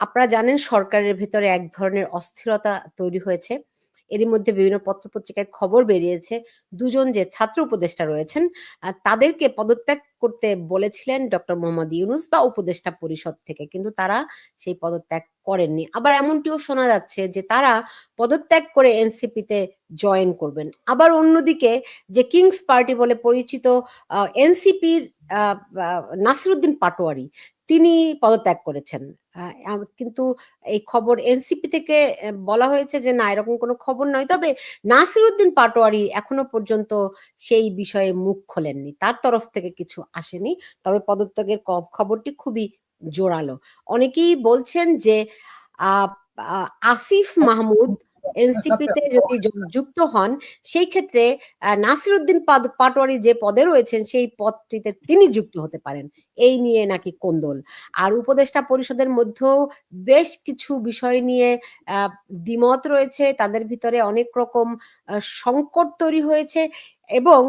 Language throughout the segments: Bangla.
আপনারা জানেন সরকারের ভেতরে এক ধরনের অস্থিরতা তৈরি হয়েছে। এরই মধ্যে বিভিন্ন পত্র-পত্রিকায় খবর বেরিয়েছে, ২ জন যে ছাত্র উপদেষ্টা রয়েছেন, তাদেরকে পদত্যাগ করতে বলেছিলেন ডক্টর মোহাম্মদ ইউনূস বা উপদেষ্টা পরিষদ থেকে। কিন্তু তারা সেই পদত্যাগ করেননি। আবার এমনটিও শোনা যাচ্ছে যে তারা পদত্যাগ করে এনসিপিতে জয়েন করবেন। আবার অন্যদিকে যে কিংস পার্টি বলে পরিচিত এনসিপির আ আ নাসিরুদ্দিন পাটোয়ারি তিনি পদত্যাগ করেছেন। কিন্তু এই খবর এনসিপি থেকে বলা হয়েছে যে না এরকম কোনো খবর নয়। তবে নাসিরুদ্দিন পাটোয়ারি এখনো পর্যন্ত সেই বিষয়ে মুখ খোলেননি। তার তরফ থেকে কিছু আসেনি। তবে পদত্যাগের খবরটি খুবই জোরালো। অনেকেই বলছেন যে আ আ আসিফ মাহমুদ এনসিপিতে যদি যুক্ত হন সেই ক্ষেত্রে নাসিরুদ্দিন পাটোয়ারি যে পদে রয়েছেন সেই পদটিতে তিনি যুক্ত হতে পারেন। এই নিয়ে নাকি কোন্দল। আর উপদেষ্টা পরিষদের মধ্যেও বেশ কিছু বিষয় নিয়ে আ দ্বিমত রয়েছে। তাদের ভিতরে অনেক রকম সংকট তৈরি হয়েছে এবং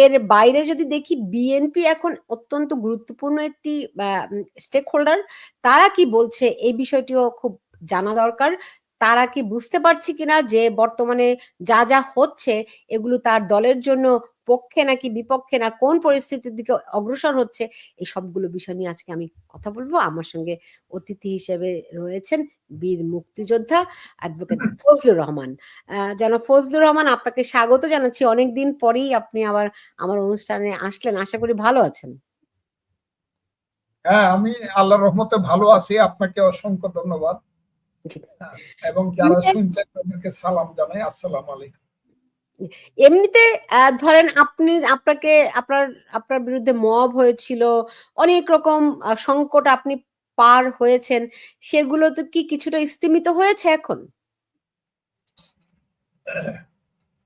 এর বাইরে যদি দেখি বিএনপি এখন অত্যন্ত গুরুত্বপূর্ণ একটি স্টেক হোল্ডার। তারা কি বলছে এই বিষয়টিও খুব জানা দরকার। তারা কি বুঝতে পারছে কিনা যে বর্তমানে যা হচ্ছে এগুলো তার দলের জন্য পক্ষে নাকি বিপক্ষে না কোন পরিস্থিতির দিকে অগ্রসর হচ্ছে এই সবগুলো বিষয় নিয়ে আজকে আমি কথা বলবো। আমার সঙ্গে অতিথি হিসেবে রয়েছেন বীর মুক্তিযোদ্ধা অ্যাডভোকেট ফজলুর রহমান। জনাব ফজলুর রহমান আপনাকে স্বাগত জানাচ্ছি। অনেকদিন পরেই আপনি আবার আমার অনুষ্ঠানে আসলেন। আশা করি ভালো আছেন। হ্যাঁ, আমি আল্লাহর রহমতে ভালো আছি। আপনাকে অসংখ্য ধন্যবাদ। এবং যারা শুনছেন তাদেরকে সালাম জানাই। আসসালামু আলাইকুম। এমনিতে ধরেন আপনাকে আপনার বিরুদ্ধে মব হয়েছিল, অনেক রকম সংকট আপনি পার হয়েছেন, সেগুলো তো কি কিছুটা স্তিমিত হয়েছে এখন?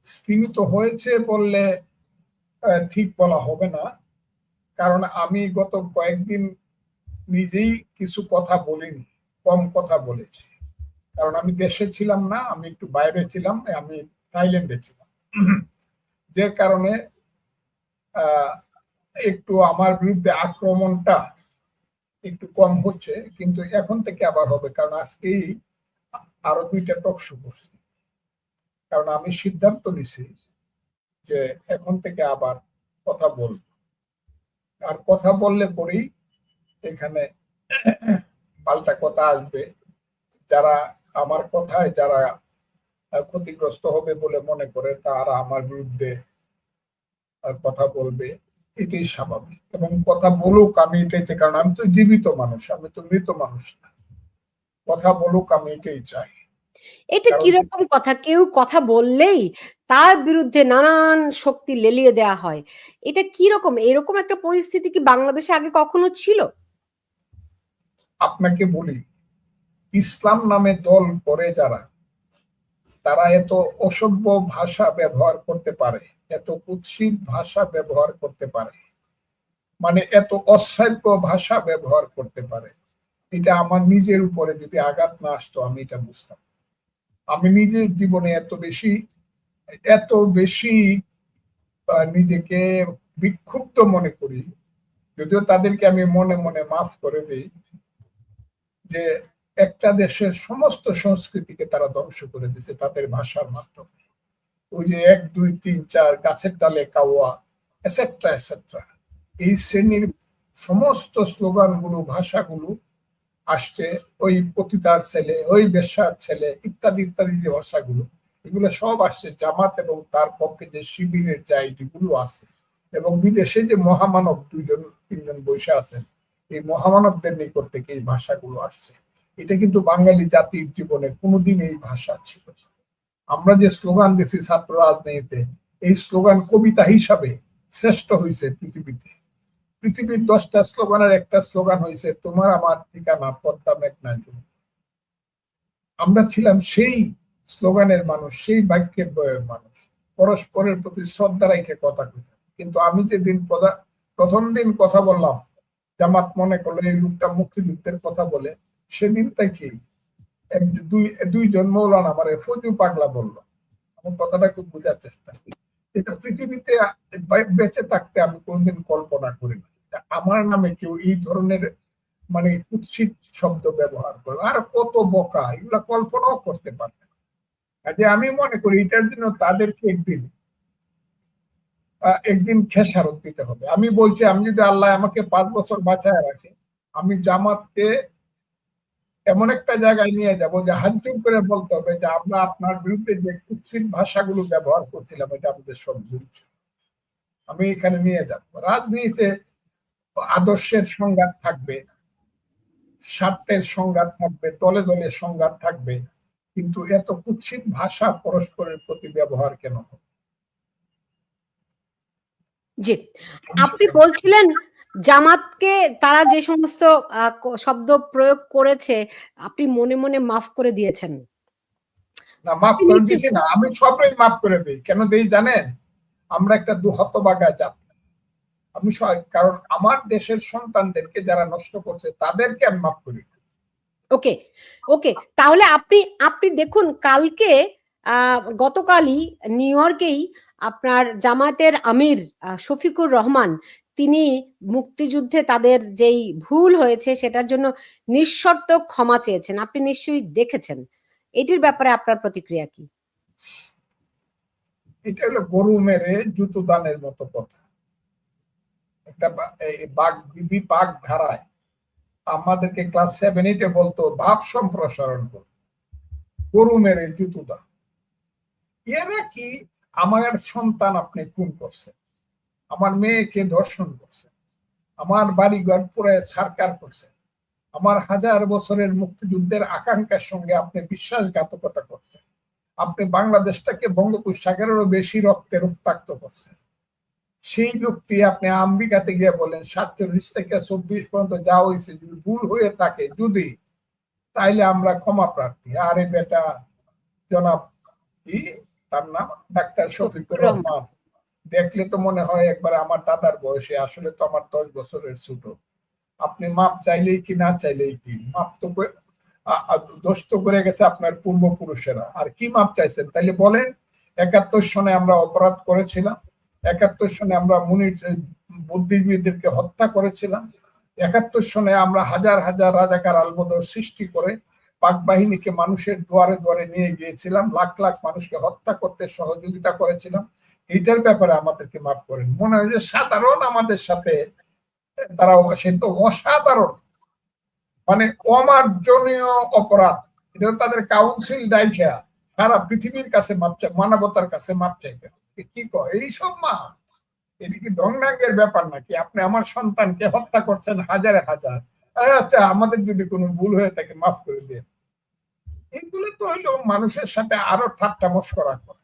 স্তিমিত হয়েছে বললে ঠিক বলা হবে না, কারণ আমি গত কয়েকদিন নিজেই কিছু কথা বলিনি, কম কথা বলেছি। কারণ আমি দেশে ছিলাম না, আমি একটু বাইরে ছিলাম, আমি থাইল্যান্ডে ছিলাম। যে কারণে একটু আমার বিরুদ্ধে আক্রমণটা একটু কম হচ্ছে, কিন্তু এখন থেকে আবার হবে, কারণ আজকেই আরো 2টা টক শো করছি। কারণ আমি সিদ্ধান্ত নিছি যে এখন থেকে আবার কথা বলব, আর কথা বললে পরেই এখানে পাল্টা কথা আসবে। যারা আমার কথায় যারা ক্ষতিগ্রস্ত হবে বলে মনে করে তারা আমার বিরুদ্ধে কথা বলবে, এটাই স্বাভাবিক। এবং কথা বলুক, আমি এটাই চাই, কারণ আমি তো জীবিত মানুষ, আমি তো মৃত মানুষ না। কথা বলুক, আমি এটাই চাই। এটা কিরকম কথা? কেউ কথা বললেই তার বিরুদ্ধে নানান শক্তি লেলিয়ে দেয়া হয়। এটা কিরকম? এরকম একটা পরিস্থিতি কি বাংলাদেশে আগে কখনো ছিল? আপনাকে বলি, ইসলাম নামে দল করে যারা, তারা এত অসভ্য ভাষা ব্যবহার করতে পারে, এত কুৎসিত ভাষা ব্যবহার করতে পারে, মানে এত অশ্রাব্য ভাষা ব্যবহার করতে পারে, এটা আমার নিজের উপরে যদি আঘাত না আসতো আমি এটা বুঝতাম। আমি নিজের জীবনে এত বেশি নিজেকে বিক্ষুব্ধ মনে করি, যদিও তাদেরকে আমি মনে মনে মাফ করে দিই, যে একটা দেশের সমস্ত সংস্কৃতিকে তারা ধ্বংস করে দিয়েছে তাদের ভাষার মাধ্যমে। ওই যে 1 2 3 4 গাছের ডালে কাওয়া এটসেট্রা এটসেট্রা, এই শ্রেণীর সমস্ত স্লোগানগুলো, ভাষাগুলো আসছে ওই পতিতার ছেলে, ওই বেশ্যার ছেলে, ইত্যাদি ইত্যাদি যে ভাষাগুলো, এগুলো সব আসছে জামাত এবং তার পক্ষে যে শিবিরের যে আইডিগুলো আছে, এবং বিদেশে যে মহামানব 2 জন 3 জন বসে আছেন, এই মহামানবদের নিকট থেকে এই ভাষাগুলো আসছে। এটা কিন্তু বাঙালি জাতির জীবনে কোনোদিন এই ভাষা ছিল না। আমরা যে স্লোগান দিছি ছাত্র রাজনীতিতে, এই স্লোগান কবিতা হিসাবে শ্রেষ্ঠ হয়েছে পৃথিবীতে। পৃথিবীর 10টা স্লোগানের একটা স্লোগান হয়েছে তোমার আমার ঠিকানা পদ্মা মেঘনা জল। আমরা ছিলাম সেই স্লোগানের মানুষ, সেই বাক্যের বয়ের মানুষ, পরস্পরের প্রতি শ্রদ্ধা রেখে কথা কইতাম। কিন্তু আমি যেদিন প্রথম দিন কথা বললাম, জামাত মনে করলো এই লোকটা মুক্তিযুদ্ধের কথা বলে, সেদিন থেকেই দুইজন মৌলানা আমারে ফজু পাগলা বললো। আমার কথাটা খুব বোঝার চেষ্টা, এটা পৃথিবীতে বেঁচে থাকতে আমি কোনদিন কল্পনা করিনি। আমার নামে কেউ এই ধরনের মানে কুৎসিত শব্দ ব্যবহার করবে, আর কত বোকা, এগুলা কল্পনাও করতে পারবে না। কাজে আমি মনে করি এটার জন্য তাদেরকে একদিন খেসারত দিতে হবে। আমি বলছি, আমি যদি আল্লাহ আমাকে 5 বছর বাঁচায় রাখে, আমি জামাতকে এমন একটা জায়গায় নিয়ে যাব যে হাত জোর করে বলতে হবে যে আমরা আপনার বিরুদ্ধে যে কুৎসিত ভাষাগুলো ব্যবহার করছিলাম এটা আমাদের সব ভুল ছিল। আমি এখানে নিয়ে যাব। রাজনীতিতে আদর্শের সংঘাত থাকবে, স্বার্থের সংঘাত থাকবে, দলে দলে সংঘাত থাকবে, কিন্তু এত কুৎসিত ভাষা পরস্পরের প্রতি ব্যবহার কেন হবে? জি, আপনি বলছিলেন জামাতকে তারা যে সমস্ত শব্দ প্রয়োগ করেছে আপনি মনে মনে মাফ করে দিয়েছেন। না, মাফ করে দিছি না, আমি সবই মাফ করে দিই। কেন দেই জানেন? আমরা একটা হতভাগা জাতি। আমি কারণ আমার দেশের সন্তানদেরকে যারা নষ্ট করছে তাদেরকে আমি মাফ করি। ওকে ওকে, তাহলে আপনি আপনি দেখুন কালকে গতকালই নিউ ইয়র্কেই আপনার জামাতের আমির শফিকুর রহমান তিনি মুক্তিযুদ্ধে তাদের যেই ভুল হয়েছে সেটার জন্য নিঃশর্ত ক্ষমা চেয়েছেন। আপনি নিশ্চয়ই দেখেছেন। এটির ব্যাপারে আপনার প্রতিক্রিয়া কি? এটা হলো গরু মেরে জুতো দানের মতো কথা। একটা বাঘ বিধি বাঘ ধারায় আমাদেরকে ক্লাস 7-8 বলতো ভাব সম্প্রসারণ করো, গরু মেরে জুতো দান। এরা কি? আমার সন্তান আপনি খুন করছেন, আমার মেয়েকে ধর্ষণ করছেন, আমার বাড়িঘর পুরো ছারকার করছেন, আমার 1000 বছরের মুক্তিযুদ্ধের আকাঙ্ক্ষার সঙ্গে আপনি বিশ্বাসঘাতকতা করছেন, আপনি বাংলাদেশটাকে বঙ্গোপসাগরেরও বেশি রক্তে রক্তাক্ত করছেন। সেই লোকটি আপনি আমেরিকাতে গিয়ে বলেন 47 থেকে 24 পর্যন্ত যা হয়েছে যদি ভুল হয়ে থাকে যদি, তাইলে আমরা ক্ষমা প্রার্থী। আরে বেটা, জনাব কি তার নাম, ডাক্তার শফিকুর রহমান, দেখলে তো মনে হয় একবার আমার দাদার বয়সে, আসলে তো আমার 10 বছরের ছোট। আপনি মাপ চাইলেই কি না চাইলেই কি, মাপ তো দোষ তো করে গেছে আপনার পূর্বপুরুষেরা, আর কি মাপ চাইছেন? তাইলে বলেন 71 সনে আমরা অপরাধ করেছিলাম, 71 সনে আমরা মুনির বুদ্ধিজীবীদেরকে হত্যা করেছিলাম, 71 সনে আমরা হাজার হাজার রাজাকার আলবদর সৃষ্টি করে পাক বাহিনীকে মানুষের দুয়ারে দুয়ারে নিয়ে গিয়েছিলাম, লাখ লাখ মানুষকে হত্যা করতে সহযোগিতা করেছিলাম। এইটার ব্যাপারে আমাদেরকে মাফ করেন। মনে হয় যে সাধারণ আমাদের সাথে তারা, সে তো অসাধারণ, মানে অমার্জনীয় অপরাধ। এটা তাদের কাউন্সিল দায়িকা সারা পৃথিবীর কাছে মাপ চাই, মানবতার কাছে মাপ চাইতে। কি কয় এইসব? মা, এটা কি ডংডাঙ্গের ব্যাপার নাকি? আপনি আমার সন্তানকে হত্যা করছেন হাজারে হাজার, আচ্ছা আমাদের যদি কোনো ভুল হয়ে থাকে মাফ করে দিয়ে, এগুলো তো হলো মানুষের সাথে আরো ঠাট্টা মশকরা করে।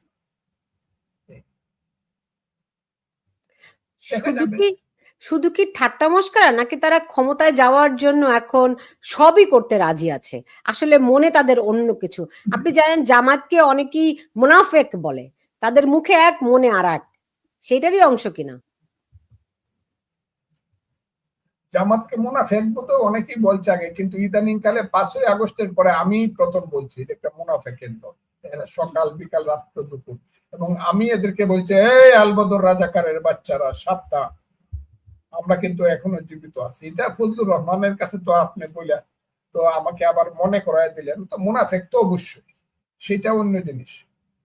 শুধু কি ঠাট্টা মশকরা, নাকি তারা ক্ষমতায় যাওয়ার জন্য এখন সবই করতে রাজি আছে? আসলে মনে তাদের অন্য কিছু। আপনি জানেন জামাতকে অনেকেই মুনাফেক বলে, তাদের মুখে এক মনে আর এক, সেটারই অংশ কিনা? জামাতকে মুনাফেক তো অনেকেই বলছে আগে, কিন্তু ইদানিং কালে 5ই আগস্টের পরে আমি প্রথম বলছি এটা একটা মুনাফেকের দল। সকাল বিকাল রাত্র দুপুর, এবং আমি এদেরকে বলছি, এই আলবদর রাজাকারের বাচ্চারা সাবধান, আমরা কিন্তু এখনো জীবিত আছি। এটা ফজলুর রহমানের কাছে তো আপনি বললেন, তো আমাকে আবার মনে করায় দিলেন, তো মুনাফেক তো অবশ্যই, সেটা অন্য জিনিস।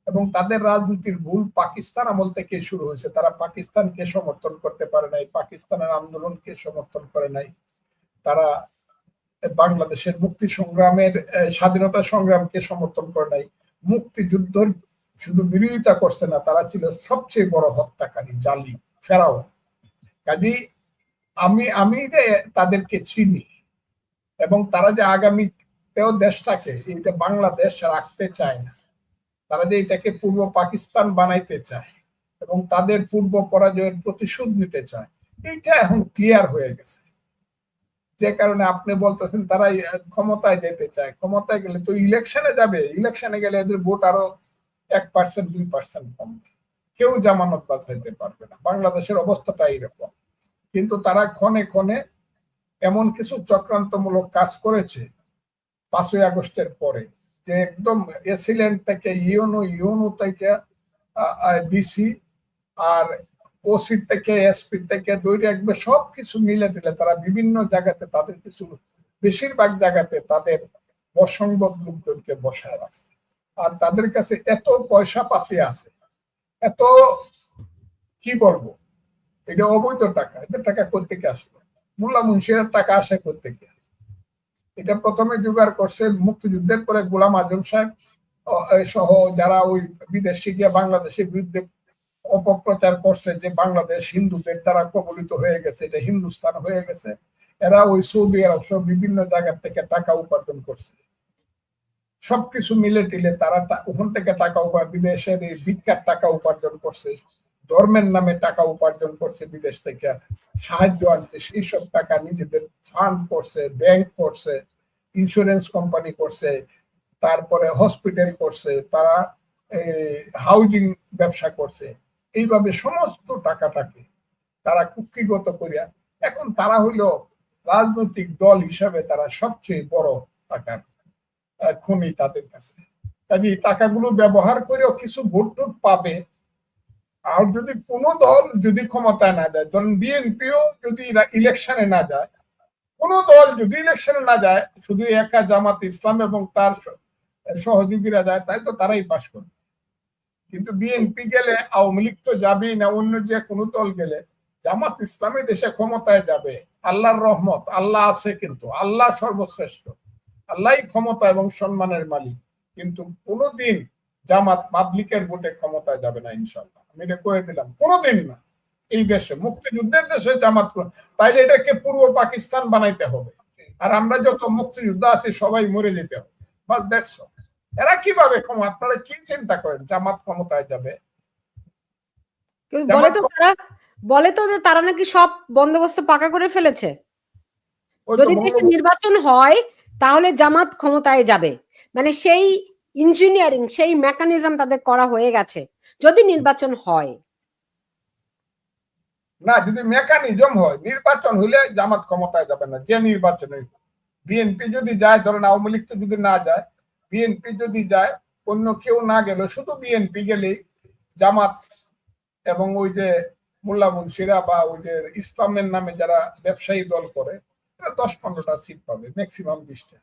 এবং তাদের রাজনীতির ভুল পাকিস্তান আমল থেকে শুরু হয়েছে। তারা পাকিস্তানকে সমর্থন করতে পারে নাই, পাকিস্তানের আন্দোলনকে সমর্থন করে নাই, তারা বাংলাদেশের মুক্তি সংগ্রামের স্বাধীনতা সংগ্রামকে সমর্থন করে নাই, মুক্তিযুদ্ধের শুধু বিরোধিতা করছে না, তারা ছিল সবচেয়ে বড় হত্যাকারী, জালিম, ফেরাও। কাজেই আমি তাদেরকে চিনি, এবং তারা যে আগামীতেও দেশটাকে এটা বাংলাদেশ রাখতে চায় না, তারা যে এটাকে পূর্ব পাকিস্তান বানাইতে চায় এবং তাদের পূর্ব পরাজয়ের প্রতিশোধ নিতে চায়, এইটা এখন ক্লিয়ার হয়ে গেছে। যে কারণে আপনি বলতেছেন তারা ক্ষমতায় যেতে চায়, ক্ষমতায় গেলে তো ইলেকশনে যাবে, ইলেকশনে গেলে এদের ভোট আরো 1% 2% কমবে, কেউ জামানত বাঁচাইতে পারবে না। বাংলাদেশের অবস্থাটা এইরকম। কিন্তু তারা ক্ষণে ক্ষণে এমন কিছু চক্রান্তমূলক কাজ করেছে 5ই আগস্টের পরে, যে একদম এসিলেন্ট থেকে ইউনো থেকে ডিসি আর ওসি থেকে এসপি থেকে দৈরে একবার সবকিছু মিলে দিলে তারা বিভিন্ন জায়গাতে তাদের কিছু বেশিরভাগ জায়গাতে তাদের অসংগত লোকজনকে বসায় রাখছে। আর তাদের কাছে এত পয়সা পাতি আছে, এত কি বলবো, এটা অবৈধ টাকা। এদের টাকা কোত্থেকে আসলো? মোল্লা মুন্সির টাকা আসে কোত্থেকে? এটা প্রথমে জোগাড় করছে মুক্তিযুদ্ধের পরে গোলাম আজম সাহেব সহ যারা ওই বিদেশে গিয়ে বাংলাদেশের বিরুদ্ধে অপপ্রচার করছে যে বাংলাদেশ হিন্দুদের দ্বারা কবলিত হয়ে গেছে, এটা হিন্দুস্তান হয়ে গেছে। এরা ওই সৌদি আরব সহ বিভিন্ন জায়গা থেকে টাকা উপার্জন করছে। সবকিছু মিলে টিলে তারা ওখান থেকে টাকা বিদেশের ভিক্ষার টাকা উপার্জন করছে, ধর্মের নামে টাকা উপার্জন করছে, বিদেশ থেকে সাহায্য আনছে, সেই সব টাকা নিজেদের ফান্ড করছে, ব্যাংক করছে, ইন্স্যুরেন্স কোম্পানি করছে, তারপরে হসপিটাল করছে, তারা হাউজিং ব্যবসা করছে। এইভাবে সমস্ত টাকাটাকে তারা কুক্ষিগত করিয়া এখন তারা হইল রাজনৈতিক দল হিসাবে তারা সবচেয়ে বড় টাকার খনি তাদের কাছে। কাজে টাকাগুলো ব্যবহার করেও কিছু ভোট টোট পাবে। আর যদি কোন দল যদি ক্ষমতায় না যায়, ধরেন বিএনপিও যদি ইলেকশনে না যায়, কোন দল যদি ইলেকশনে না যায়, শুধু একা জামাত ইসলাম এবং তার সহযোগীরা যায়, তাই তো তারাই পাশ করবে। কিন্তু বিএনপি গেলে আওয়ামী লীগ তো যাবেই না, অন্য যে কোনো দল গেলে জামাত ইসলামী দেশে ক্ষমতায় যাবে। আল্লাহর রহমত, আল্লাহ আছে, কিন্তু আল্লাহ সর্বশ্রেষ্ঠ, আল্লাহই ক্ষমতা এবং সম্মানের মালিক। কিন্তু কোনোদিন জামাত পাবলিকের ভোটে ক্ষমতায় যাবে না, ইনশাল্লাহ। আমি এটা কয়ে দিলাম, কোনোদিন না। এই দেশে, মুক্তিযুদ্ধের দেশে জামাত, তাইলে এটাকে পূর্ব পাকিস্তান বানাইতে হবে, আর আমরা যত মুক্তিযুদ্ধ আছি সবাই মরে যেতে হবে, বাস দ্যাটস অল। এরা কিভাবে আপনারা কি চিন্তা করেন জামাত ক্ষমতায় যাবে? বলে তো যে তারা নাকি সব বন্দোবস্ত পাকা করে ফেলেছে, যদি দেশে নির্বাচন হয় তাহলে জামাত ক্ষমতায় যাবে, মানে সেই ইঞ্জিনিয়ারিং, সেই মেকানিজম তাদের করা হয়ে গেছে যদি নির্বাচন হয়। না, যদি মেকানিজম হয়, নির্বাচন হইলে জামাত ক্ষমতায় যাবে না। যে নির্বাচন বিএনপি যদি যায়, ধরেন আওয়ামী লীগ তো যদি না যায়, বিএনপি যদি যায়, অন্য কেউ না গেল, শুধু বিএনপি গেলেই জামাত এবং ওই যে মোল্লা মুন্সিরা বা ওই যে ইসলামের নামে যারা ব্যবসায়ী দল করে, 10-15টা সিট পাবে, ম্যাক্সিমাম 20টা।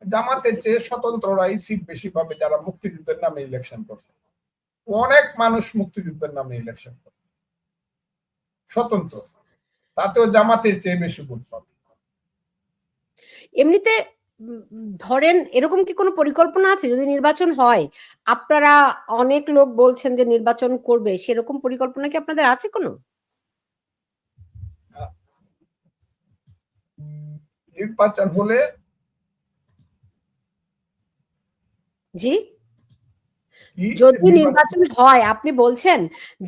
জামাতের চেয়ে স্বতন্ত্ররাই সিট বেশি পাবে, যারা মুক্তিযুদ্ধের নামে ইলেকশন করবে। অনেক মানুষ মুক্তিযুদ্ধের নামে ইলেকশন করবে স্বতন্ত্র, তাতেও জামাতের চেয়ে বেশি ভোট পাবে। এমনিতে ধরেন এরকম কি কোনো পরিকল্পনা আছে যদি নির্বাচন হয়? আপনারা অনেক লোক বলছেন যে নির্বাচন করবে, সেরকম পরিকল্পনা কি আপনাদের আছে কোনো? নির্বাচন হলে জি, যদি নির্বাচন হয়, আপনি বলছেন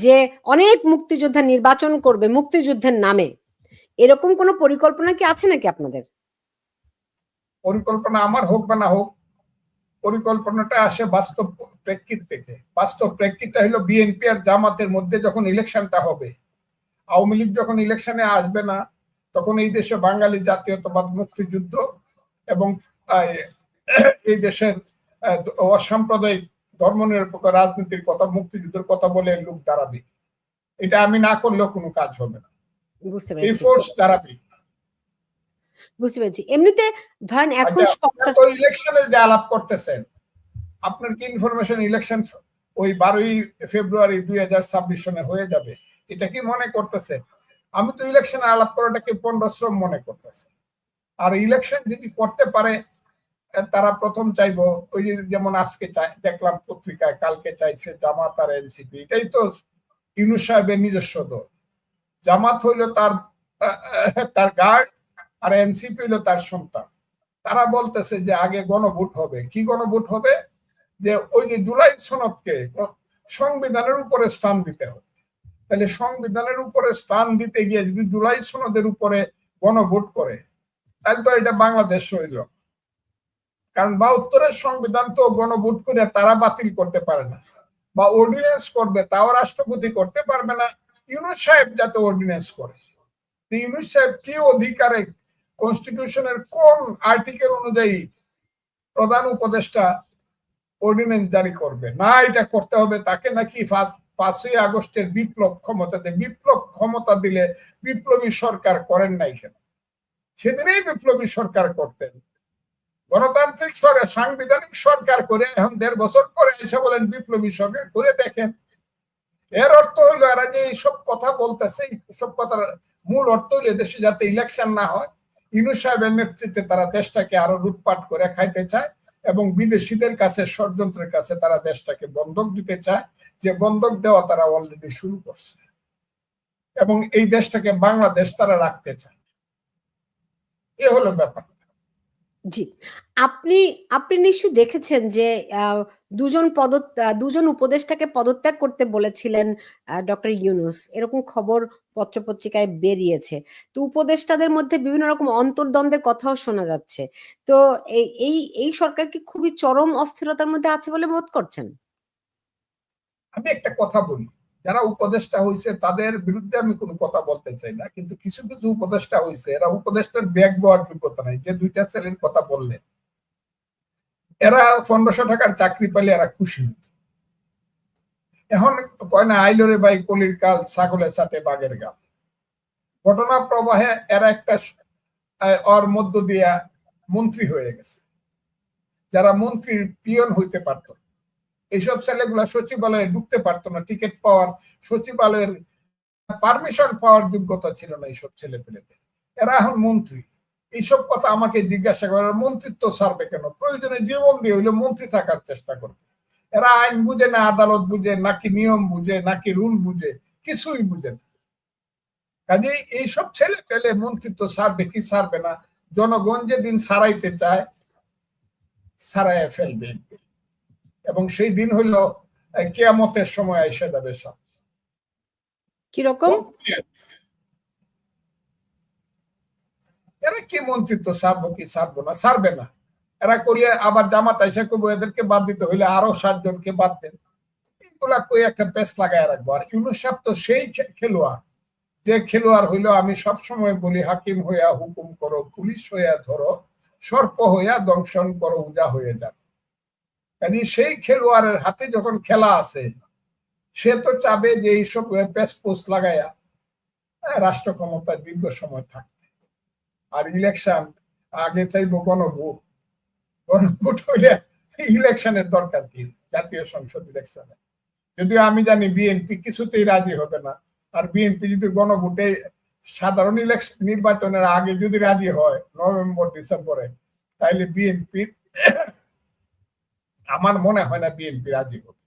যে অনেক মুক্তিযোদ্ধা নির্বাচন করবে মুক্তিযুদ্ধের নামে, এরকম কোনো পরিকল্পনা কি আছে নাকি আপনাদের? পরিকল্পনা আমার হোক বা না হোক, পরিকল্পনাটা আসে বাস্তব প্রেক্ষিত থেকে। বাস্তব প্রেক্ষিতটা হলো বিএনপি আর জামাতের মধ্যে যখন ইলেকশনটা হবে, আওয়ামী লীগ যখন ইলেকশনে আসবে না, তখন এই দেশে বাঙালি জাতীয়তাবাদ, মুক্তিযুদ্ধ এবং এই দেশের অসাম্প্রদায়িক ধর্মনিরপেক্ষ রাজনীতির কথা, মুক্তিযুদ্ধের কথা বলে লোক দাঁড়াবে। এটা আমি না করলেও কোনো কাজ হবে না, এই ফোর্স দাঁড়াবে। বুঝতে পেরেছি। এমনিতে ধরেন এখন ইলেকশনের যে আলাপ করতেছেন, আপনার কি ইনফরমেশন ইলেকশন ওই 12ই ফেব্রুয়ারি 2026 সনে হয়ে যাবে, এটা কি মনে করতেছেন? আমি তো ইলেকশনের আলাপ করাটাকে পণ্ডশ্রম মনে করতেছি। আর ইলেকশন যদি করতে পারে, তারা প্রথম চাইবো ওই যেমন আজকে দেখলাম পত্রিকায়, কালকে চাইছে জামাত আর এনসিপি। এটাই তো ইউনূস সাহেবের নিজস্ব দল। জামাত হইল তার গার্ড, আর এনসিপি হইল তার সন্তান। তারা বলতেছে যে আগে গণভোট হবে। কি গণভোট হবে? যে ওই যে জুলাই সনদকে সংবিধানের উপরে স্থান দিতে হবে। তাহলে সংবিধানের উপরে স্থান দিতে গিয়ে যদি জুলাই সনদের উপরে গণভোট করে, তাহলে তো এটা বাংলাদেশ হইল। কারণ 72-এর সংবিধান তো গণভোট করে তারা বাতিল করতে পারে না, বা অর্ডিন্যান্স করবে তাও রাষ্ট্রপতি করতে পারবে না। ইউনূস সাহেব যাতে অর্ডিন্যান্স করে, ইউনূস সাহেব কি অধিকারে, কনস্টিটিউশনের কোন আর্টিকেল অনুযায়ী প্রধান উপদেষ্টা অর্ডিন্যান্স জারি করবে? না, এটা করতে হবে তাকে নাকি 5ই আগস্টের বিপ্লব ক্ষমতা দেয়। বিপ্লব ক্ষমতা দিলে বিপ্লবী সরকার করেন নাই কেন? সেদিনেই বিপ্লবী সরকার করতেন। গণতান্ত্রিক সরকার, সাংবিধানিক সরকার করে এখন 1.5 বছর পরে এসে বলেন বিপ্লবী সরকার করে দেখেন। এর অর্থ হইলো এরা যে এইসব কথা বলতেছে, এইসব কথার মূল অর্থ হইলো দেশে যাতে ইলেকশন না হয়, ইউনূস সাহেবের নেতৃত্বে তারা দেশটাকে আরো লুটপাট করে খাইতে চায় এবং বিদেশিদের কাছে, ষড়যন্ত্রের কাছে তারা দেশটাকে বন্ধক দিতে চায়, যে বন্ধক দেওয়া তারা অলরেডি শুরু করছে এবং এই দেশটাকে বাংলাদেশ তারা রাখতে চায়। এ হলো ব্যাপার। জি, আপনি আপনি নিশ্চয়ই দেখেছেন যে দুজন উপদেষ্টাকে পদত্যাগ করতে বলেছিলেন ডক্টর ইউনূস, এরকম খবর পত্রপত্রিকায় বেরিয়েছে। তো উপদেষ্টাদের মধ্যে বিভিন্ন রকম অন্তর্দ্বন্দ্বের কথাও শোনা যাচ্ছে। তো এই এই এই সরকার কি খুবই চরম অস্থিরতার মধ্যে আছে বলে বোধ করছেন? আমি একটা কথা বলি, যারা উপদেষ্টা হয়েছে তাদের বিরুদ্ধে আমি কোনো কথা বলতে চাই না, কিন্তু কিছু কিছু উপদেষ্টা হয়েছে এরা উপদেষ্টার ব্যাগ বওয়ার যোগ্যতা নাই। যে 2টা ছেলের কথা বললেন, এরা 1500 টাকার চাকরি পেলে এরা খুশি হইত। এখন কয় না, আইলরে ভাই কলির কাল, ছাগলের চাটে বাঘের গাল। ঘটনা প্রবাহে এরা একটা ওর মধ্য দিয়া মন্ত্রী হয়ে গেছে, যারা মন্ত্রীর পিয়ন হইতে পারত। এইসব ছেলেগুলা সচিবালয়ে ঢুকতে পারতো না, টিকিট পাওয়ার, সচিবালয়ের পারমিশন পাওয়ার যোগ্যতা ছিল না এইসব ছেলে পেলেদের। এরা এখন মন্ত্রী। এইসব কথা আমাকে জিজ্ঞাসা করে, মন্ত্রিত্ব ছাড়বে কেন? প্রয়োজনে জীবন দিয়ে হইলে মন্ত্রী থাকার চেষ্টা করবে। এরা আইন বুঝে না, আদালত বুঝে নাকি নিয়ম বুঝে নাকি রুল বুঝে, কিছুই বুঝে না। কাজেই এইসব ছেলে পেলে মন্ত্রিত্ব ছাড়বে কি ছাড়বে না, জনগণ যেদিন ছাড়াইতে চায় ছাড়াইয়া ফেলবে, এবং সেই দিন হইলো কিয়ামতের সময় এসে যাবে। সব কিরকম? এরা কি মন্ত্রিত্ব ছাড়বো কি ছাড়বো না, ছাড়বে না। এরা করলে আবার জামাত আইসা করবো এদেরকে বাদ দিতে হইলে আরো 7 জনকে বাদ দেন। এগুলা কই একটা পেস লাগায় রাখবো। আর ইউনূস সাহেব তো সেই খেলোয়াড়, যে খেলোয়াড় হইলো, আমি সব সময় বলি, হাকিম হইয়া হুকুম করো, পুলিশ হইয়া ধরো, সর্প হইয়া দংশন করো, উজা হয়ে যান। কাজে সেই খেলোয়াড়ের হাতে যখন খেলা আছে, সে তো চাবে যে এইসব পেস পোস্ট লাগাইয়া রাষ্ট্র ক্ষমতায় দীর্ঘ সময় থাকতে। আর ইলেকশন আগে চাইবো গণভোট। গণভোট হইলে ইলেকশনের দরকার কি? জাতীয় সংসদ ইলেকশনে যদিও আমি জানি বিএনপি কিছুতেই রাজি হবে না। আর বিএনপি যদি গণভোটে সাধারণ ইলেকশন নির্বাচনের আগে যদি রাজি হয় নভেম্বর ডিসেম্বরে, তাইলে বিএনপি, আমার মনে হয় না বিএনপি রাজি হবে।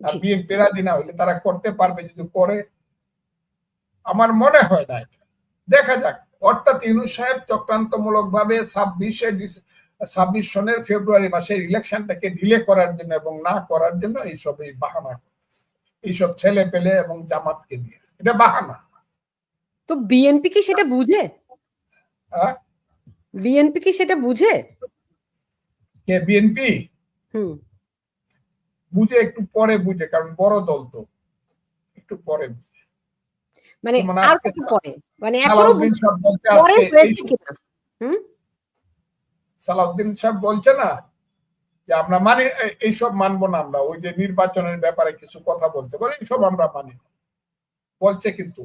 আর বিএনপি রাজি না হইলে তারা করতে পারবে, যদি করে আমার মনে হয় না। এটা দেখা যাক। অর্থাৎ ইউনূস সাহেব চক্রান্তমূলক ভাবে 26 সনের ফেব্রুয়ারি মাসের ইলেকশনটাকে ডিলে করার জন্য এবং না করার জন্য এইসব বাহানা করতেছে, এইসব ছেলে পেলে এবং জামাতকে দিয়ে। এটা বাহানা। তো বিএনপি কি সেটা বুঝে? বিএনপি কি সেটা বুঝে? কে বিএনপি? বুঝে, একটু পরে বুঝে, কারণ বড় দল তো, একটু পরে বুঝে। মানে আর কত পরে? মানে এখনো সালাউদ্দিন সাহেব বলছে না যে আমরা মানি, এইসব মানবো না আমরা। ওই যে নির্বাচনের ব্যাপারে কিছু কথা বলতে বলে, এইসব আমরা মানি বলছে, কিন্তু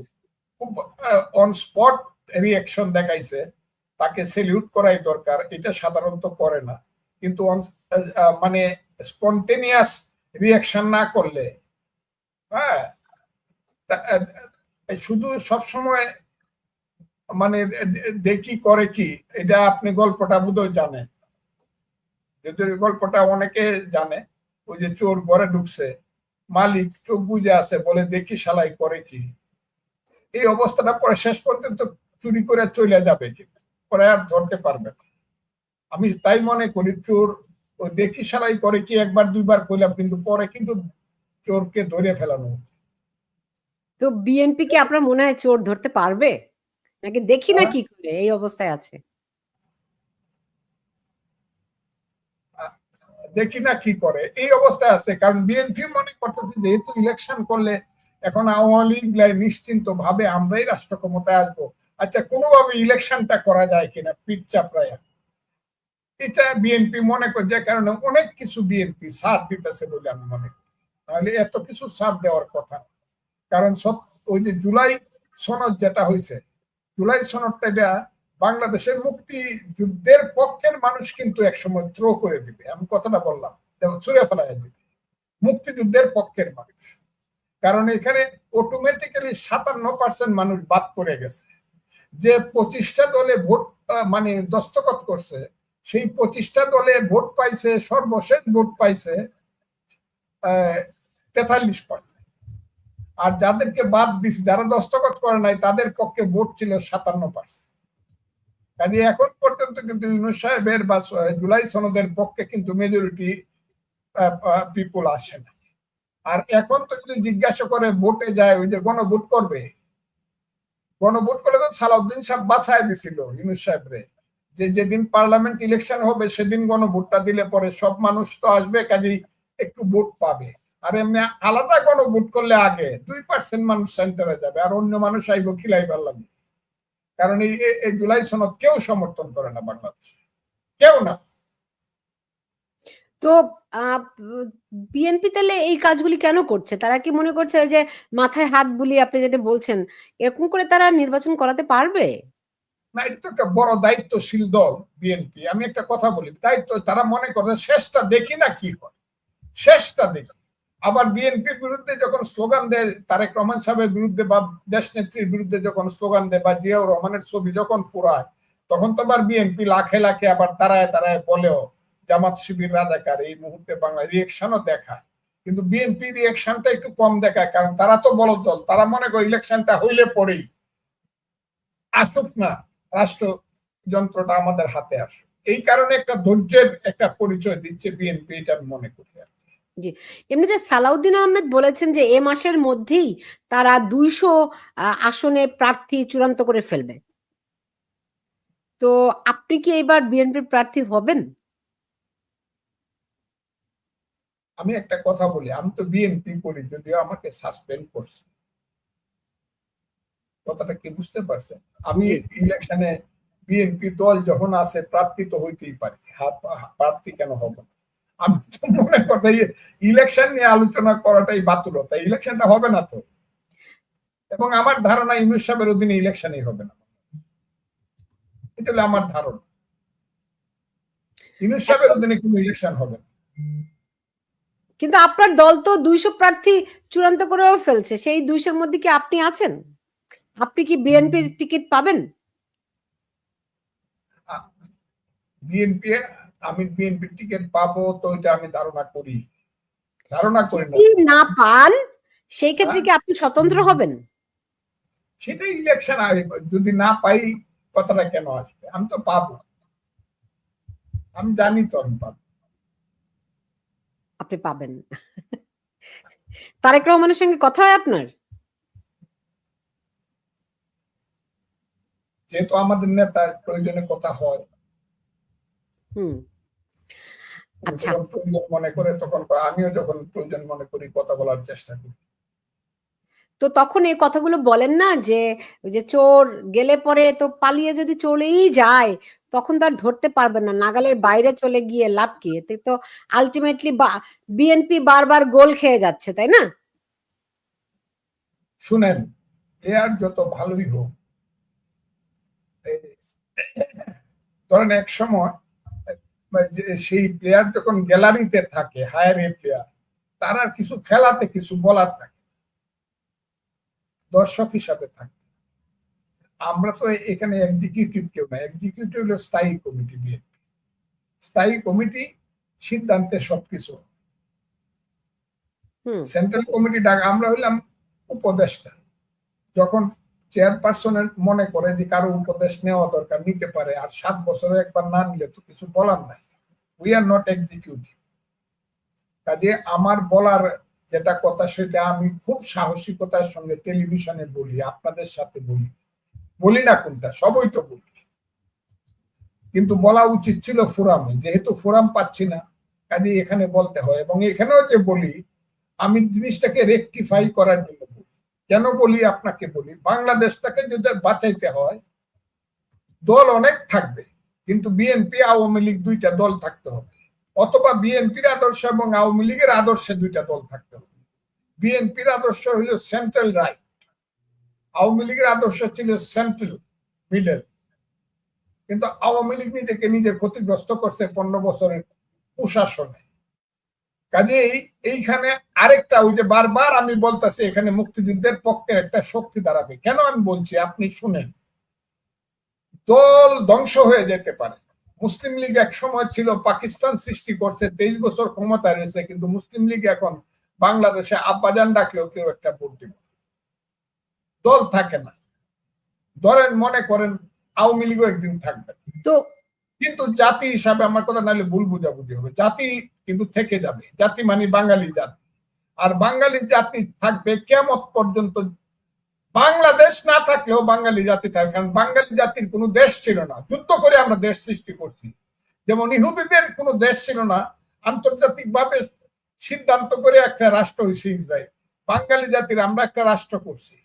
খুব অন স্পট রিঅ্যাকশন দেখাইছে। তাকে সেলিউট করাই দরকার, এটা সাধারণত করে না। কিন্তু মানে স্পন্টেনিয়াস রিঅ্যাকশন না করলে, হ্যাঁ, শুধু সবসময় মানে দেখি করে কি, এটা আপনি গল্পটা বোধহয় জানেন। যদি গল্পটা অনেকে জানে, ওই যে চোর ঘরে ঢুকছে, মালিক চোখ বুঝে আছে, বলে দেখি শালাই করে কি। এই অবস্থাটা পরে শেষ পর্যন্ত চুরি করে চলে যাবে, কিন্তু পরে আর ধরতে পারবে না। আমি তাই মনে করি চোর ওই দেখি শালাই করে কি একবার দুইবার কইলাম, কিন্তু পরে কিন্তু চোরকে ধরে ফেলানো। তো বিএনপি কি আপনার মনে হয় চোর ধরতে পারবে, নাকি দেখি না কি করে এই অবস্থায় আছে? দেখি না কি করে এই অবস্থায় আছে, কারণ বিএনপি মনে করতেছে যেহেতু ইলেকশন করলে এখন আওয়ামী লীগ নিশ্চিন্ত ভাবে আমরাই রাষ্ট্র ক্ষমতায় আসবো, আচ্ছা কোনোভাবে ইলেকশনটা করা যায় কিনা পিঠ চাপড়াইয়া, এটা বিএনপি মনে করে। যে কারণে অনেক কিছু বিএনপি ছাড় দিতেছে বলে আমি মনে করি। তাহলে এত কিছু ছাড় দেওয়ার কথা, কারণ ওই যে জুলাই সনদ যেটা হয়েছে, জুলাই সনদটা এটা বাংলাদেশের মুক্তিযুদ্ধের পক্ষের মানুষ কিন্তু একসময় থ্রো করে দিবে, আমি কথাটা বললাম, ছুঁড়ে ফেলা দিবে মুক্তিযুদ্ধের পক্ষের মানুষ। কারণ এখানে অটোমেটিক্যালি 57% মানুষ বাদ পড়ে গেছে। যে 25টা দলে ভোট মানে দস্তখত করছে, সেই 25টা দলে ভোট পাইছে, সর্বশেষ ভোট পাইছে 43%। আর যাদেরকে বাদ দিছে, যারা দস্তখত করে নাই, তাদের পক্ষে ভোট ছিল 57%। কাজে এখন পর্যন্ত কিন্তু ইউনূস সাহেবের বা জুলাই সনদের পক্ষে কিন্তু মেজরিটি পিপল আসে না। আর এখন তো যদি জিজ্ঞাসা করে ভোটে যায়, ওই যে গণভোট করবে, গণভোট করলে তো সালাউদ্দিন সাহেব বাছাই দিছিল ইউনূস সাহেবরে, যে যেদিন পার্লামেন্ট ইলেকশন হবে সেদিন গণভোটটা দিলে পরে সব মানুষ তো আসবে, কাজেই একটু ভোট পাবে। আর এমনি আলাদা গণভোট করলে আগে 2% মানুষ সেন্টারে যাবে, আর অন্য মানুষ আইব খিলাইবার লাগে। কারণ এই জুলাই সনদ কেউ সমর্থন করে না বাংলাদেশে, কেউ না। তো বিএনপি তাহলে এই কাজগুলি কেন করছে? তারা কি মনে করছে ওই যে মাথায় হাত বুলিয়ে আপনি যেটা বলছেন, এরকম করে তারা নির্বাচন করাতে পারবে? না, এটা তো একটা বড় দায়িত্বশীল দল বিএনপি। আমি একটা কথা বলি, দায়িত্ব তারা মনে করে শেষটা দেখি না কি হয়, শেষটা দেখি। আবার বিএনপির বিরুদ্ধে যখন স্লোগান দেয়, তারেক রহমান সাহেবের বিরুদ্ধে বা দেশ নেত্রীর বিরুদ্ধে যখন স্লোগান দেয়, বা জিয়াউর রহমানের ছবি যখন পুরায়, তখন তো আবার বিএনপি লাখে লাখে আবার দাঁড়ায় দাঁড়ায় বলেও জামাত শিবির রাজাকার, এই মুহূর্তে বাংলা রিয়েকশনও দেখায়। কিন্তু বিএনপি রিয়েকশনটা একটু কম দেখায়, কারণ তারা তো বড় দল, তারা মনে করে ইলেকশনটা হইলে পরেই আসুক না, রাষ্ট্র যন্ত্রটা আমাদের হাতে আসুক। এই কারণে একটা ধৈর্যের একটা পরিচয় দিচ্ছে বিএনপি, এটা আমি মনে করি। জি, এমনিতে সালাউদ্দিন আহমেদ বলেছেন যে এ মাসের মধ্যেই তারা 200 আসনে প্রার্থী চূড়ান্ত করে ফেলবে। তো আপনি কি এবার বিএনপির প্রার্থী হবেন? আমি একটা কথা বলি, আমি তো বিএনপি করি, যদিও আমাকে সাসপেন্ড করছে। কথাটা কি বুঝতে পারছেন? আমি ইলেকশনে বিএনপি দল যখন আছে, প্রার্থী তো হইতেই পারি, প্রার্থী কেন হব না? আমি তো মনে করি ইলেকশন নিয়ে আলোচনা করাটাই বাতুলতা, ইলেকশনটা হবে না তো। এবং আমার ধারণা ইউনূস সাহেবের অধীনে ইলেকশনই হবে না, এটা হলো আমার ধারণা। ইউনূস সাহেবের অধীনে কোনো ইলেকশন হবে না। কিন্তু আপনার দল তো 200 প্রার্থী চূড়ান্ত করেও ফেলছে, সেই 200-র মধ্যে কি আপনি আছেন? আপনি কি বিএনপির টিকিট পাবেন? বিএনপি, আমি বিএনপির টিকিট পাবো তো এটা আমি ধারণা করি না। যদি না পান, সেই ক্ষেত্রে কি আপনি স্বতন্ত্র হবেন? সেটা ইলেকশন যদি না পাই, কথাটা কেন আসবে? আমি তো পাবো, আমি জানি তো আমি পাবো। আপনি পাবেন। তারেক রহমানের সঙ্গে কথা হয় আপনার? যেহেতু আমাদের নেতার প্রয়োজনে কথা হয়, আচ্ছা, যখন প্রয়োজন মনে করে তখন, আমিও যখন প্রয়োজন মনে করি কথা বলার চেষ্টা করি। তো তখন এই কথাগুলো বলেন না যে ওই যে চোর গেলে পরে তো পালিয়ে যদি চলেই যায়, তখন তার ধরতে পারবেন না, নাগালের বাইরে চলে গিয়ে লাভ কি? এতে তো আলটিমেটলি বিএনপি বারবার গোল খেয়ে যাচ্ছে, তাই না? শুনেন, প্লেয়ার যত ভালোই হোক, ধরেন এক সময় সেই প্লেয়ার যখন গ্যালারিতে থাকে, হায়ার এ প্লেয়ার, তার আর কিছু খেলাতে কিছু বলার থাকে, দর্শক হিসাবে থাকে। আমরা তো এখানে এক্সিকিউটিভ কেউ না, এক্সিকিউটিভ হলো স্থায়ী কমিটি। বিএনপি স্থায়ী কমিটি সিদ্ধান্তে সবকিছু, সেন্ট্রাল কমিটি ডাকা, আমরা হইলাম উপদেষ্টা। যখন চেয়ারপারসনের মনে করে যে কারো উপদেশ নেওয়া দরকার, নিতে পারে, আর 7 বছরে একবার না নিলে তো কিছু বলার নাই। We are not executive. কাজে আমার বলার যেটা কথা, সেটা আমি খুব সাহসিকতার সঙ্গে টেলিভিশনে বলি, আপনাদের সাথে বলি না কোনটা, সবই তো বলি। কিন্তু বলা উচিত ছিল ফোরামে, যেহেতু ফোরাম পাচ্ছি না, কাজে এখানে বলতে হয়। এবং এখানেও যে বলি, আমি জিনিসটাকে রেকটিফাই করার জন্য বলি। কেন বলি আপনাকে বলি, বাংলাদেশটাকে যদি বাঁচাইতে হয়, দল অনেক থাকবে, কিন্তু বিএনপি আওয়ামী লীগ দুইটা দল থাকতে হবে, অথবা বিএনপির আদর্শ এবং আওয়ামী লীগের আদর্শে দুইটা দল থাকতে হবে। বিএনপির আদর্শ হইল সেন্ট্রাল রাইট, আওয়ামী লীগের আদর্শ ছিল সেন্ট্রাল মিডল। কিন্তু আওয়ামী লীগ নিজেকে নিজে ক্ষতিগ্রস্ত করছে 15 বছরের কুশাসনে। কাজেই এইখানে আরেকটা, ওই যে বারবার আমি বলতেছি এখানে মুক্তিযুদ্ধের পক্ষে একটা শক্তি দাঁড়াবে। কেন আমি বলছি আপনি শুনেন। দল ধ্বংস হয়ে যেতে পারে। মুসলিম লীগ এক সময় ছিল, পাকিস্তান সৃষ্টি করছে, 23 বছর ক্ষমতায় রয়েছে, কিন্তু মুসলিম লীগ এখন বাংলাদেশে আব্বাজান ডাকলেও কেউ একটা ভোট দিবে। দল থাকে না। ধরেন মনে করেন আওয়ামী লীগও একদিন থাকবে, তো কিন্তু জাতি হিসাবে, আমার কথা নাহলে ভুল বুঝাবুঝি হবে, জাতি কিন্তু থেকে যাবে। জাতি মানে বাঙালি জাতি, আর বাঙালি জাতি থাকবে কিয়ামত পর্যন্ত। বাংলাদেশ না থাকলেও বাঙালি জাতি থাকবে, কারণ বাঙালি জাতির কোনো দেশ ছিল না, যুদ্ধ করে আমরা দেশ সৃষ্টি করছি। যেমন ইহুদিদের কোনো দেশ ছিল না, আন্তর্জাতিক ভাবে সিদ্ধান্ত করে একটা রাষ্ট্র হয়েছে ইসরায়েল। বাঙালি জাতির আমরা একটা রাষ্ট্র করছি,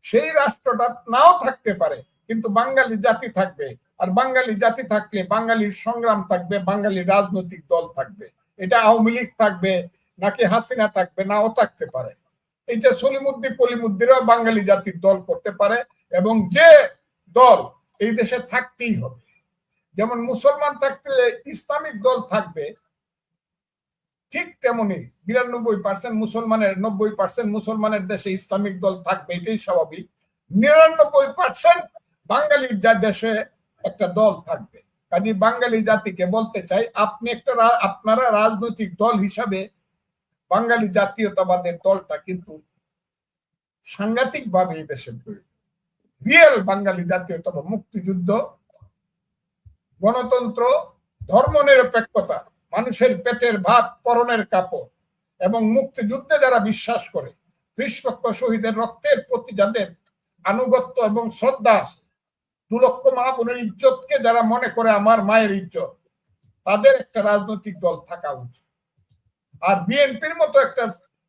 সেই রাষ্ট্রটা নাও থাকতে পারে, কিন্তু বাঙালি জাতি থাকবে। আর বাঙালি জাতি থাকলে বাঙালির সংগ্রাম থাকবে, বাঙালির রাজনৈতিক দল থাকবে। এটা আওয়ামী লীগ থাকবে নাকি হাসিনা থাকবে, নাও থাকতে পারে। এটা সলিমুদ্দিন কলিমুদ্দিনও বাঙালি জাতির দল করতে পারে, এবং যে দল এই দেশে থাকতেই হবে। যেমন মুসলমান থাকলে ইসলামিক দল থাকবে, ঠিক তেমনি 92% মুসলমানের, 90% মুসলমানের দেশে ইসলামিক দল থাকবে, এটাই স্বাভাবিক। 99% বাঙালির যা দেশে একটা দল থাকবে। কাজে বাঙালি জাতিকে বলতে চাই, আপনি একটা, আপনারা রাজনৈতিক দল হিসাবে বাঙালি জাতীয়তাবাদের দলটা কিন্তু সাংঘাতিক ভাবে এই দেশে রিয়েল বাঙালি জাতীয়তাবাদ, মুক্তিযুদ্ধ, গণতন্ত্র, ধর্মনিরপেক্ষতা, মানুষের পেটের ভাত, পরনের কাপড়, এবং মুক্তিযুদ্ধে যারা বিশ্বাস করে, 30 লক্ষ শহীদের রক্তের প্রতি যাদের আনুগত্য এবং শ্রদ্ধা আছে, 2 লক্ষ মা বোনের ইজ্জতকে যারা মনে করে আমার মায়ের ইজ্জত, তাদের একটা রাজনৈতিক দল থাকা উচিত। আর বিএনপির মতো একটা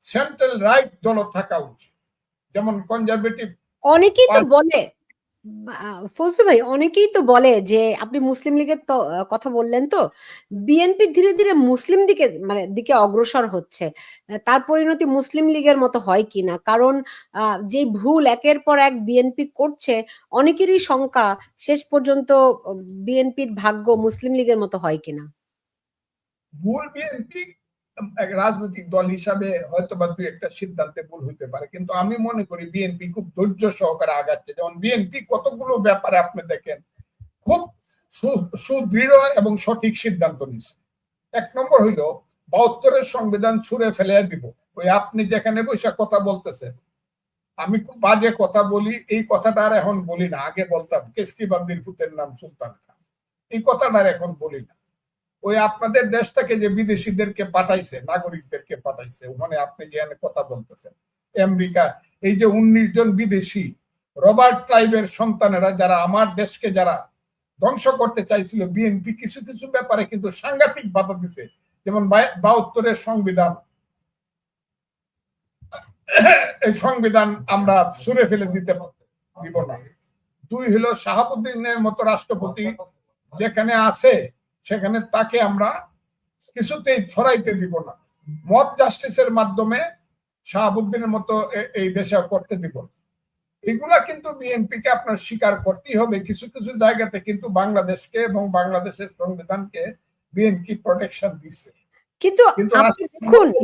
সেন্ট্রাল রাইট দল থাকা উচিত, যেমন কনজারভেটিভ। অনেকেই তো বলে, ফজলু ভাই, অনেকেই তো বলে যে আপনি মুসলিম লীগের তো কথা বললেন, তো বিএনপি ধীরে ধীরে মুসলিম দিকে অগ্রসর হচ্ছে। তার পরিণতি মুসলিম লীগের মতো হয় কিনা, কারণ যে ভুল একের পর এক বিএনপি করছে, অনেকেরই শঙ্কা শেষ পর্যন্ত বিএনপির ভাগ্য মুসলিম লীগের মতো হয় কিনা। ভুল বিএনপি এক রাজনৈতিক দল হিসাবে হয়তো বা দুই একটা সিদ্ধান্তে ভুল হইতে পারে, কিন্তু আমি মনে করি বিএনপি খুব ধৈর্য সহকারে আগাচ্ছে। যেমন বিএনপি কতগুলো ব্যাপারে আপনি দেখেন খুব সুদৃঢ় এবং সঠিক সিদ্ধান্ত নিচ্ছে। 1 নম্বর হইল 72-এর সংবিধান ছুঁড়ে ফেলে দিব। ওই আপনি যেখানে বসে কথা বলতেছেন, আমি খুব বাজে কথা বলি, এই কথাটা আর এখন বলি না, আগে বলতাম কেসকিবান্দির পুতের নাম সুলতান খান, এই কথাটা আর এখন বলি না। ওই আপনাদের দেশ থেকে যে বিদেশিদেরকে পাঠাইছে, নাগরিকদেরকে পাঠাইছে, ওখানে আপনি যে কথা বলতেছেন, আমেরিকা, এই যে 19 জন বিদেশি রবার্ট ক্লাইভের সন্তানেরা, যারা আমার দেশকে যারা ধ্বংস করতে চাইছিল, বিএনপি কিছু কিছু ব্যাপারে কিন্তু সাংঘাতিক বাধা দিছে। যেমন 72-এর সংবিধান, এই সংবিধান আমরা ছুঁড়ে ফেলে দিব না। 2 হলো শাহাবুদ্দিনের মতো রাষ্ট্রপতি যেখানে আছে, সেখানে তাকে আমরা কিছুতেই ছড়াইতে দিব না। মব জাস্টিসের মাধ্যমে শাহাবুদ্দিনের মতো এই দেশে করতে দিব না। এগুলা কিন্তু বিএনপি কে আপনার স্বীকার করতেই হবে। কিছু কিছু জায়গাতে কিন্তু বাংলাদেশকে এবং বাংলাদেশের সংবিধানকে বিএনপি প্রোটেকশন দিচ্ছে, কিন্তু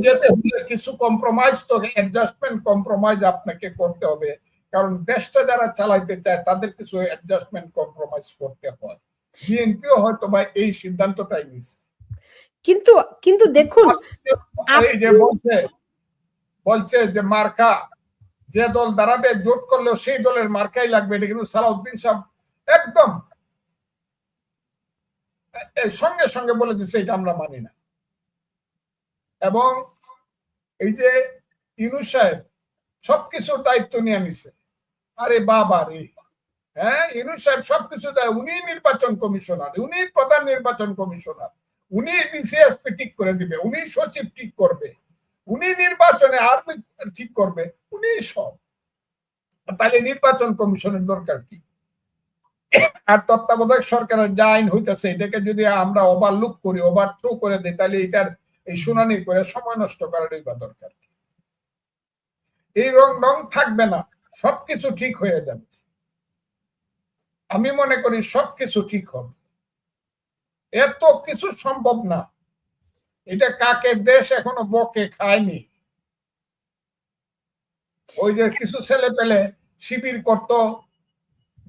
যেতে হলে কিছু কম্প্রোমাইজ, তো অ্যাডজাস্টমেন্ট কম্প্রোমাইজ আপনাকে করতে হবে, কারণ দেশটা যারা চালাইতে চায় তাদের কিছু অ্যাডজাস্টমেন্ট কম্প্রোমাইজ করতে হয়। বিএনপিও হয়তো বা এই সিদ্ধান্তটাই নিচ্ছে। কিন্তু কিন্তু দেখুন, এই যে বলছে যে মার্কা, যে দল দাঁড়াবে জোট করলেও সেই দলের মার্কাই লাগবে, এটা কিন্তু সালাউদ্দিন সাহেব একদম সঙ্গে সঙ্গে বলে দিচ্ছে এটা আমরা মানি না। এবং এই যে ইউনূস সাহেব সবকিছুর দায়িত্ব নিয়ে নিছে, আরে বাবা রে, হ্যাঁ, ইউনূস সাহেব সবকিছু দেয়, উনি নির্বাচন কমিশনার, উনি প্রধান নির্বাচন কমিশনার, উনি ডিসিএসপি ঠিক করে দিবে, উনি সচিব ঠিক করবে, উনি নির্বাচনে আর্মি ঠিক করবে, উনি সব। তাহলে নির্বাচন কমিশনের দরকার কি? আর তত্ত্বাবধায়ক সরকারের যা আইন হইতেছে, এটাকে যদি আমরা ওভারলুক করি, ওভারথ্রো করে দিই, তাহলে এটার এই শুনানি করে সময় নষ্ট করারই বা দরকার কি? এই রং থাকবে না, সবকিছু ঠিক হয়ে যাবে। আমি মনে করি সবকিছু ঠিক হবে। এত কিছু সম্ভব না। এটা কাকের দেশ এখনো বকে খায়নি। ওই যে কিছু ছেলে পেলে শিবির করত,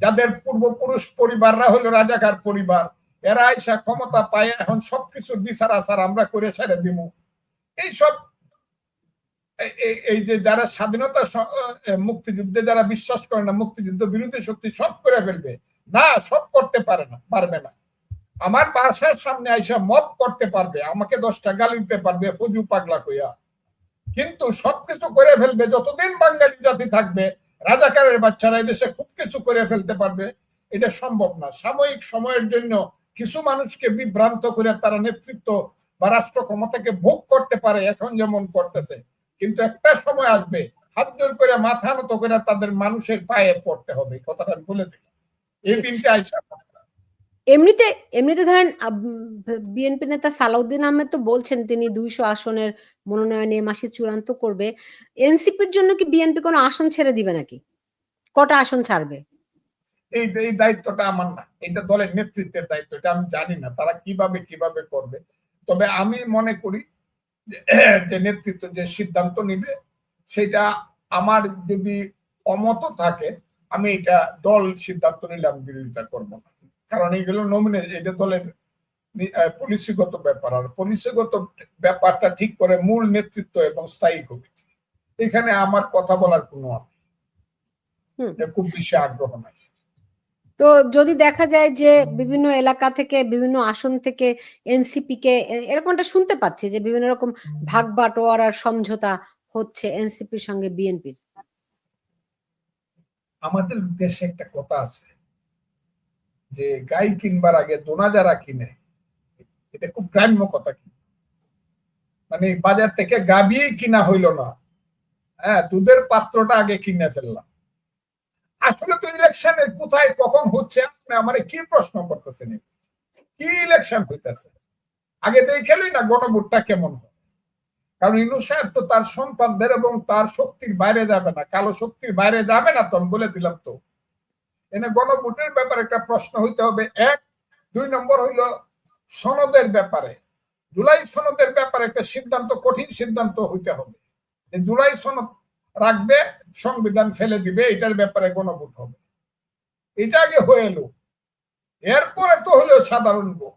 যাদের পূর্বপুরুষ পরিবাররা হলো রাজাকার পরিবার, এরা আইসা ক্ষমতা পায় এখন সবকিছুর বিচার আচার আমরা করে ছেড়ে দিব। এইসব এই যে যারা স্বাধীনতা মুক্তিযুদ্ধে যারা বিশ্বাস করে না, মুক্তিযুদ্ধ বিরোধী শক্তি সব করে ফেলবে, না, সব করতে পারবে না। আমার বাসার সামনে আইসা মব করতে পারবে, আমাকে 10টা গালি দিতে পারবে ফজু পাগলা কইয়া, কিন্তু সবকিছু করে ফেলবে। যতদিন বাঙালি জাতি থাকবে, রাজাকারের বাচ্চারা এই দেশে খুব কিছু করে ফেলতে পারবে, এটা সম্ভব না। সাময়িক সময়ের জন্য কিছু মানুষকে বিভ্রান্ত করে তারা নেতৃত্ব বা রাষ্ট্র ক্ষমতাকে ভোগ করতে পারে, এখন যেমন করতেছে, কিন্তু একটা সময় আসবে হাত জোর করে মাথা নত করে তাদের মানুষের পায়ে পড়তে হবে। কথাটা আমি বলে দিলাম, এই দিনটা আইসা। এমনিতে এমনিতে ধরেন বিএনপি নেতা সালাউদ্দিন আহমেদ তো বলছেন তিনি 200 আসনের মনোনয়ন এ মাসে চূড়ান্ত করবে। এনসিপির জন্য কি বিএনপি কোনো আসন ছেড়ে দিবে নাকি? কটা আসন ছাড়বে? এই দায়িত্বটা আমার না, এটা দলের নেতৃত্বের দায়িত্ব। এটা আমি জানি না তারা কিভাবে করবে। তবে আমি মনে করি যে নেতৃত্ব যে সিদ্ধান্ত নিবে, সেটা আমার যদি অমত থাকে, আমি এটা দল সিদ্ধান্ত নিলে আমি বিরোধিতা করবো না। কারণ এইগুলো এটা দলের পলিসিগত ব্যাপার, আর পলিসিগত ব্যাপারটা ঠিক করে মূল নেতৃত্ব এবং স্থায়ী কমিটি। এখানে আমার কথা বলার কোনো খুব বেশি আগ্রহ নাই। তো যদি দেখা যায় যে বিভিন্ন এলাকা থেকে বিভিন্ন আসন থেকে এনসিপি কে এরকমটা শুনতে পাচ্ছি যে বিভিন্ন রকম ভাগ বাটোয়ারার সমঝোতা হচ্ছে এনসিপির সঙ্গে বিএনপির। আমাদের দেশে একটা কথা আছে যে গাই কিনবার আগে দোনা যারা কিনে, এটা খুব গ্রাম্য কথা। মানে বাজার থেকে গাবি কিনা হইল না, হ্যাঁ, দুধের পাত্রটা আগে কিনে ফেললাম। আসলে তো ইলেকশনের কোথায় কখন হচ্ছে, আপনি আমারে কি প্রশ্ন করতেছেন? কি ইলেকশন হইতেছে আগে দেখেলই না গণভোটটা কেমন হয়। কারণ ইউনূস সাহেব তো তার সন্তানদের এবং তার শক্তির বাইরে যাবে না, কালো শক্তির বাইরে যাবে না, তো আমি বলে দিলাম। তো এনে গণভোটের ব্যাপারে একটা প্রশ্ন হইতে হবে। 1, 2 নম্বর হইল সনদের ব্যাপারে, জুলাই সনদের ব্যাপারে একটা সিদ্ধান্ত, কঠিন সিদ্ধান্ত হইতে হবে। জুলাই সনদ রাখবে, সংবিধান ফেলে দিবে, এটার ব্যাপারে গণভোট হবে। এটা আগে হয়ে এলো, এরপরে তো হলো সাধারণ ভোট।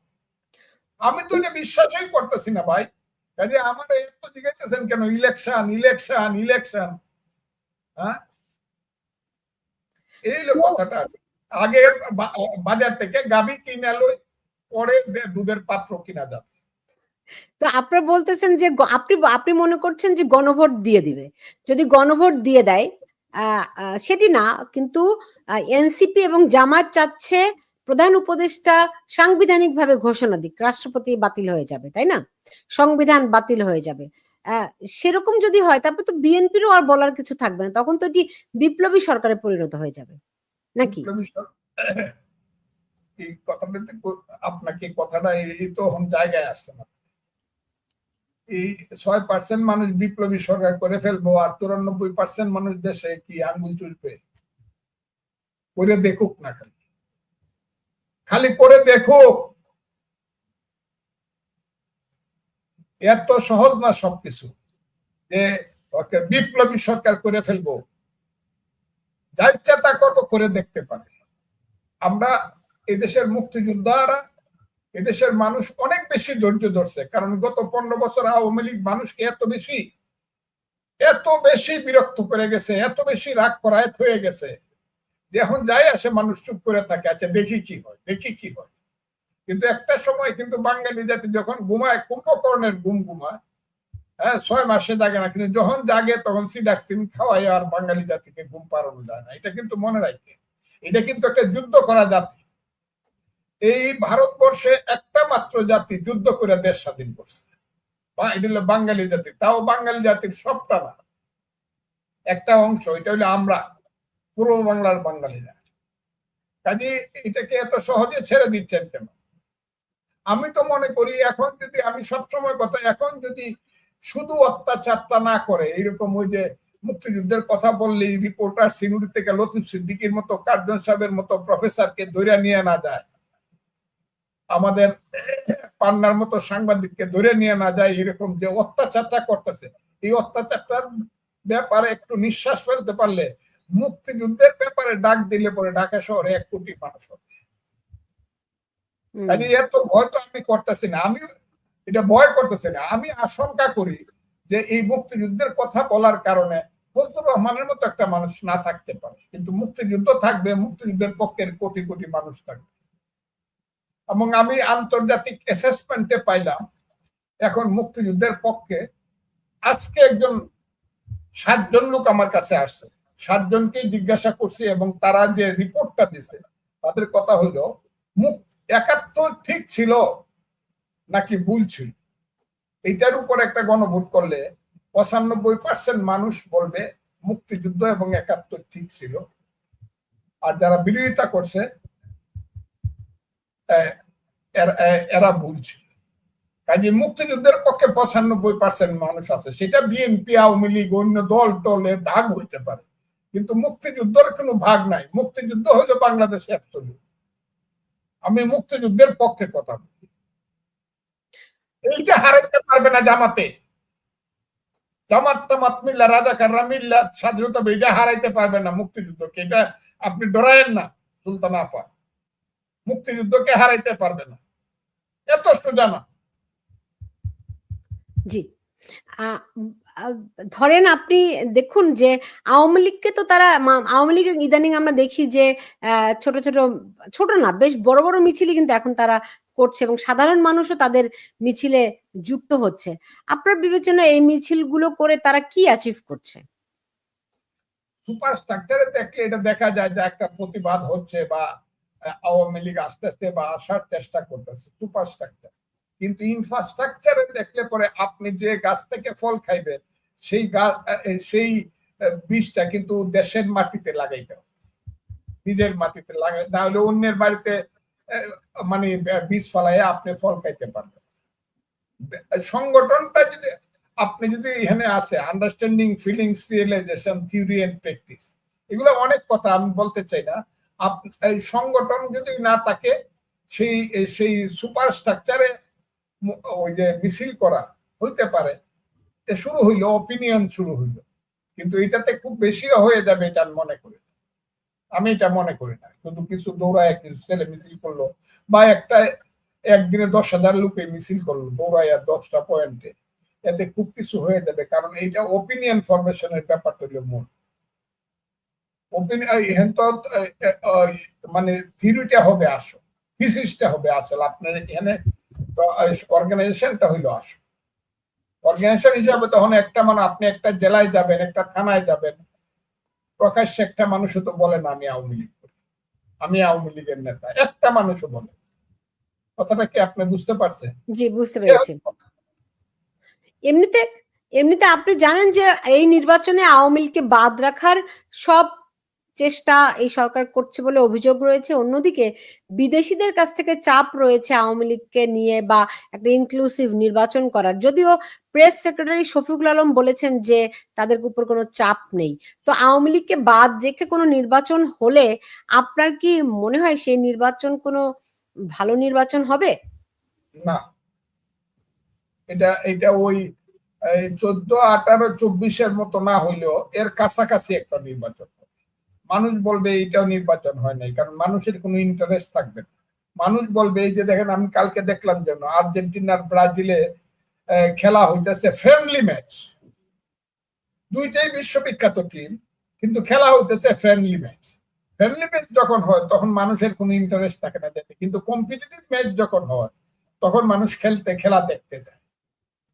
আমি তো এটা বিশ্বাসই করতেছি না ভাই। কাজে আমার এত জিজ্ঞাসা কেন ইলেকশন ইলেকশন ইলেকশন? হ্যাঁ, এই কথাটা। আগে বাজার থেকে গাবি কিনে লই, পরে দুধের পাত্র কিনা যাবে। তো আপনারা বলতেছেন যে আপনি মনে করছেন যে গণভোট দিয়ে দিবে। যদি গণভোট দিয়ে দেয় সেটি না, কিন্তু এনসিপি এবং জামায়াত চাচ্ছে প্রধান উপদেষ্টা সাংবিধানিকভাবে ঘোষণা দিক, রাষ্ট্রপতি বাতিল হয়ে যাবে, তাই না? সংবিধান বাতিল হয়ে যাবে। সেরকম যদি হয় তারপর তো বিএনপিরও আর বলার কিছু থাকবে না, তখন তো এটি বিপ্লবী সরকারে পরিণত হয়ে যাবে নাকি? এই কথাটা আপনাকে কথাটা এই তো জায়গায় আসছে না। এই 6% মানুষ বিপ্লবী সরকার করে ফেলবো, আর 94% মানুষ দেশে কি আঙ্গুল চুষবে? করে দেখুক না, খালি করে দেখুক। এত সহজ না সবকিছু যে বিপ্লবী সরকার করে ফেলবো। যা ইচ্ছা তা করবো, করে দেখতে পারে। আমরা এদেশের মুক্তিযোদ্ধারা, এদেশের মানুষ অনেক বেশি ধৈর্য ধরছে, কারণ গত 15 বছর আওয়ামী লীগ মানুষকে এত বেশি বিরক্ত করে গেছে, এত বেশি রাগ করায়ত হয়ে গেছে যে এখন যাই আসে মানুষ চুপ করে থাকে, আচ্ছা দেখি কি হয়। কিন্তু একটা সময় কিন্তু বাঙালি জাতি যখন ঘুমায়, কুম্ভকর্ণের ঘুম ঘুমায়, হ্যাঁ, 6 মাসে জাগে না, কিন্তু যখন জাগে তখন সিডাক্সিন খাওয়াই আর বাঙালি জাতিকে ঘুম পাড়ানো যায় না। এটা কিন্তু মনে রাখে, এটা কিন্তু একটা যুদ্ধ করা জাতি। এই ভারতবর্ষে একটা মাত্র জাতি যুদ্ধ করে দেশ স্বাধীন করছে, এটা হলো বাঙালি জাতি। তাও বাঙালি জাতির সবটা না, একটা অংশ, এটা হলো আমরা, পূর্ব বাংলার বাঙালিরা। কাজে এটাকে এত সহজে ছেড়ে দিচ্ছেন কেন? আমি তো মনে করি এখন যদি, আমি সবসময় কথা, এখন যদি শুধু অত্যাচারটা না করে, এইরকম ওই যে মুক্তিযুদ্ধের কথা বললেই রিপোর্টার সিনুরি থেকে লতিফ সিদ্দিকীর মতো কার্জন সাহেবের মতো প্রফেসরকে ধরে নিয়ে না যায়, আমাদের পান্নার মতো সাংবাদিককে ধরে নিয়ে না যায়, এরকম যে অত্যাচারটা করতেছে, এই অত্যাচারটার ব্যাপারে একটু নিঃশ্বাস ফেলতে পারলে, মুক্তিযুদ্ধের ব্যাপারে ডাক দিলে পরে ঢাকা শহরে 1 কোটি মানুষ হবে। এত ভয় তো আমি করতেছি না, আমি এটা ভয় করতেছি না, আমি আশঙ্কা করি যে এই মুক্তিযুদ্ধের কথা বলার কারণে ফজলুর রহমানের মতো একটা মানুষ না থাকতে পারে, কিন্তু মুক্তিযুদ্ধ থাকবে, মুক্তিযুদ্ধের পক্ষের কোটি কোটি মানুষ থাকবে। এবং আমি আন্তর্জাতিক অ্যাসেসমেন্টে পাইলাম এখন মুক্তিযুদ্ধের পক্ষে আজকে একজন 7 জন লোক আমার কাছে আসছে, 7 জনকেই জিজ্ঞাসা করছি এবং তারা যে রিপোর্টটা দিছে তাদের কথা হলো 71 ঠিক ছিল নাকি ভুল ছিল। এইটার উপর একটা গণভোট করলে 95% মানুষ বলবে মুক্তিযুদ্ধ এবং 71 ঠিক ছিল, আর যারা বিরোধিতা করছে এরা ভুল ছিল। কাজে মুক্তিযুদ্ধের পক্ষে 95% মানুষ আছে, সেটা বিএনপি, আওয়ামী লীগ, অন্য দল টলে ভাগ হইতে পারে, কিন্তু মুক্তিযুদ্ধের কোনো ভাগ নাই। মুক্তিযুদ্ধ হলো বাংলাদেশে অ্যাবসলিউট। আমি মুক্তিযুদ্ধের পক্ষে কথা বলি। এইটা হারাইতে পারবে না জামাতে, জামাত টামাত মিল্লা, রাজাকাররা মিল্লা, স্বাধীনতা এটা হারাইতে পারবে না মুক্তিযুদ্ধকে। এটা আপনি ডরায়েন না সুলতানা আপা, মুক্তিযুদ্ধকে হারাইতে পারবে না, এত সোজা না। জি, ধরেন আপনি দেখুন যে আওয়ামী লীগকে তো তারা, আওয়ামী লীগ ইদানিং আমরা দেখি যে ছোট ছোট, ছোট না বেশ বড় বড় মিছিলই কিন্তু এখন তারা করছে এবং সাধারণ মানুষও তাদের মিছিলে যুক্ত হচ্ছে। আপনার বিবেচনায় এই মিছিলগুলো করে তারা কি অ্যাচিভ করছে? সুপার স্ট্রাকচারে দেখলে এটা দেখা যায় যে একটা প্রতিবাদ হচ্ছে বা আওয়ামী লীগ আস্তে আস্তে বা আসার চেষ্টা করতেছে, সুপার স্ট্রাকচার। কিন্তু ইনফ্রাস্ট্রাকচারে দেখলে পরে আপনি যে গাছ থেকে ফল খাইবেন সেই বীজটা কিন্তু দেশের মাটিতে লাগাইতে হবে, নিজের মাটিতে লাগাই, না হলে অন্যের বাড়িতে মানে বীজ ফলাইয়া আপনি ফল খাইতে পারবেন। সংগঠনটা যদি আপনি যদি এখানে আছে understanding, feelings, realisation, theory and practice, এগুলো অনেক কথা আমি বলতে চাই না। এই সংগঠন যদি না থাকে, সেই সুপার স্ট্রাকচারে ওই যে মিছিল করা হইতে পারে, শুরু হইলো অপিনিয়ন শুরু হইলো, কিন্তু এটাতে খুব বেশি হয়ে যাবে এটা মনে করি, আমি এটা মনে করি না। শুধু কিছু দৌড়ায় কিছু ছেলে মিছিল করলো বা একদিনে 10,000 লোকে মিছিল করলো দৌড়াইয়া 10টা পয়েন্টে, এতে খুব কিছু হয়ে যাবে। কারণ এইটা ওপিনিয়ন ফরমেশনের ব্যাপারটা হলো মূল। মানে থিওরিটা হবে আসল, থিসিসটা হবে আসল, আপনার এখানে অর্গানাইজেশনটা হইলো আসল। অর্গানাইজেশন হিসাবে তখন একটা মানে আপনি একটা জেলায় যাবেন, একটা থানায় যাবেন, প্রকাশ্যে একটা মানুষও তো বলে না আমি আওয়ামী লীগ করি, আমি আওয়ামী লীগের নেতা, একটা মানুষও বলে। কথাটা কি আপনি বুঝতে পারছেন? জি, বুঝতে পেরেছি। এমনিতে এমনিতে আপনি জানেন যে এই নির্বাচনে আওয়ামী লীগকে বাদ রাখার সব চেষ্টা এই সরকার করছে বলে অভিযোগ রয়েছে। অন্যদিকে বিদেশিদের কাছ থেকে চাপ রয়েছে আওয়ামী লীগকে নিয়ে বা একটা ইনক্লুসিভ নির্বাচন করার। যদিও প্রেস সেক্রেটারি শফিকুল আলম বলেছেন যে তাদের উপর কোনো চাপ নেই। তো আওয়ামী লীগকে বাদ রেখে কোনো নির্বাচন হলে আপনার কি মনে হয় সেই নির্বাচন কোনো ভালো নির্বাচন হবে? না, এটা ওই 14, 18, 24-এর মতো না হইলেও এর কাছাকাছি একটা নির্বাচন হবে। মানুষ বলবে এইটাও নির্বাচন হয় নাই, কারণ মানুষের কোনো ইন্টারেস্ট থাকবে না। মানুষ বলবে এই যে দেখেন, আমি কালকে দেখলাম যেন আর্জেন্টিনার ব্রাজিলে খেলা হইতেছে ফ্রেন্ডলি ম্যাচ, দুইটাই বিশ্ববিখ্যাত টিম, কিন্তু খেলা হইতেছে ফ্রেন্ডলি ম্যাচ। ফ্রেন্ডলি ম্যাচ যখন হয় তখন মানুষের কোনো ইন্টারেস্ট থাকে না দেখতে, কিন্তু কম্পিটিটিভ ম্যাচ যখন হয় তখন মানুষ খেলা দেখতে যায়।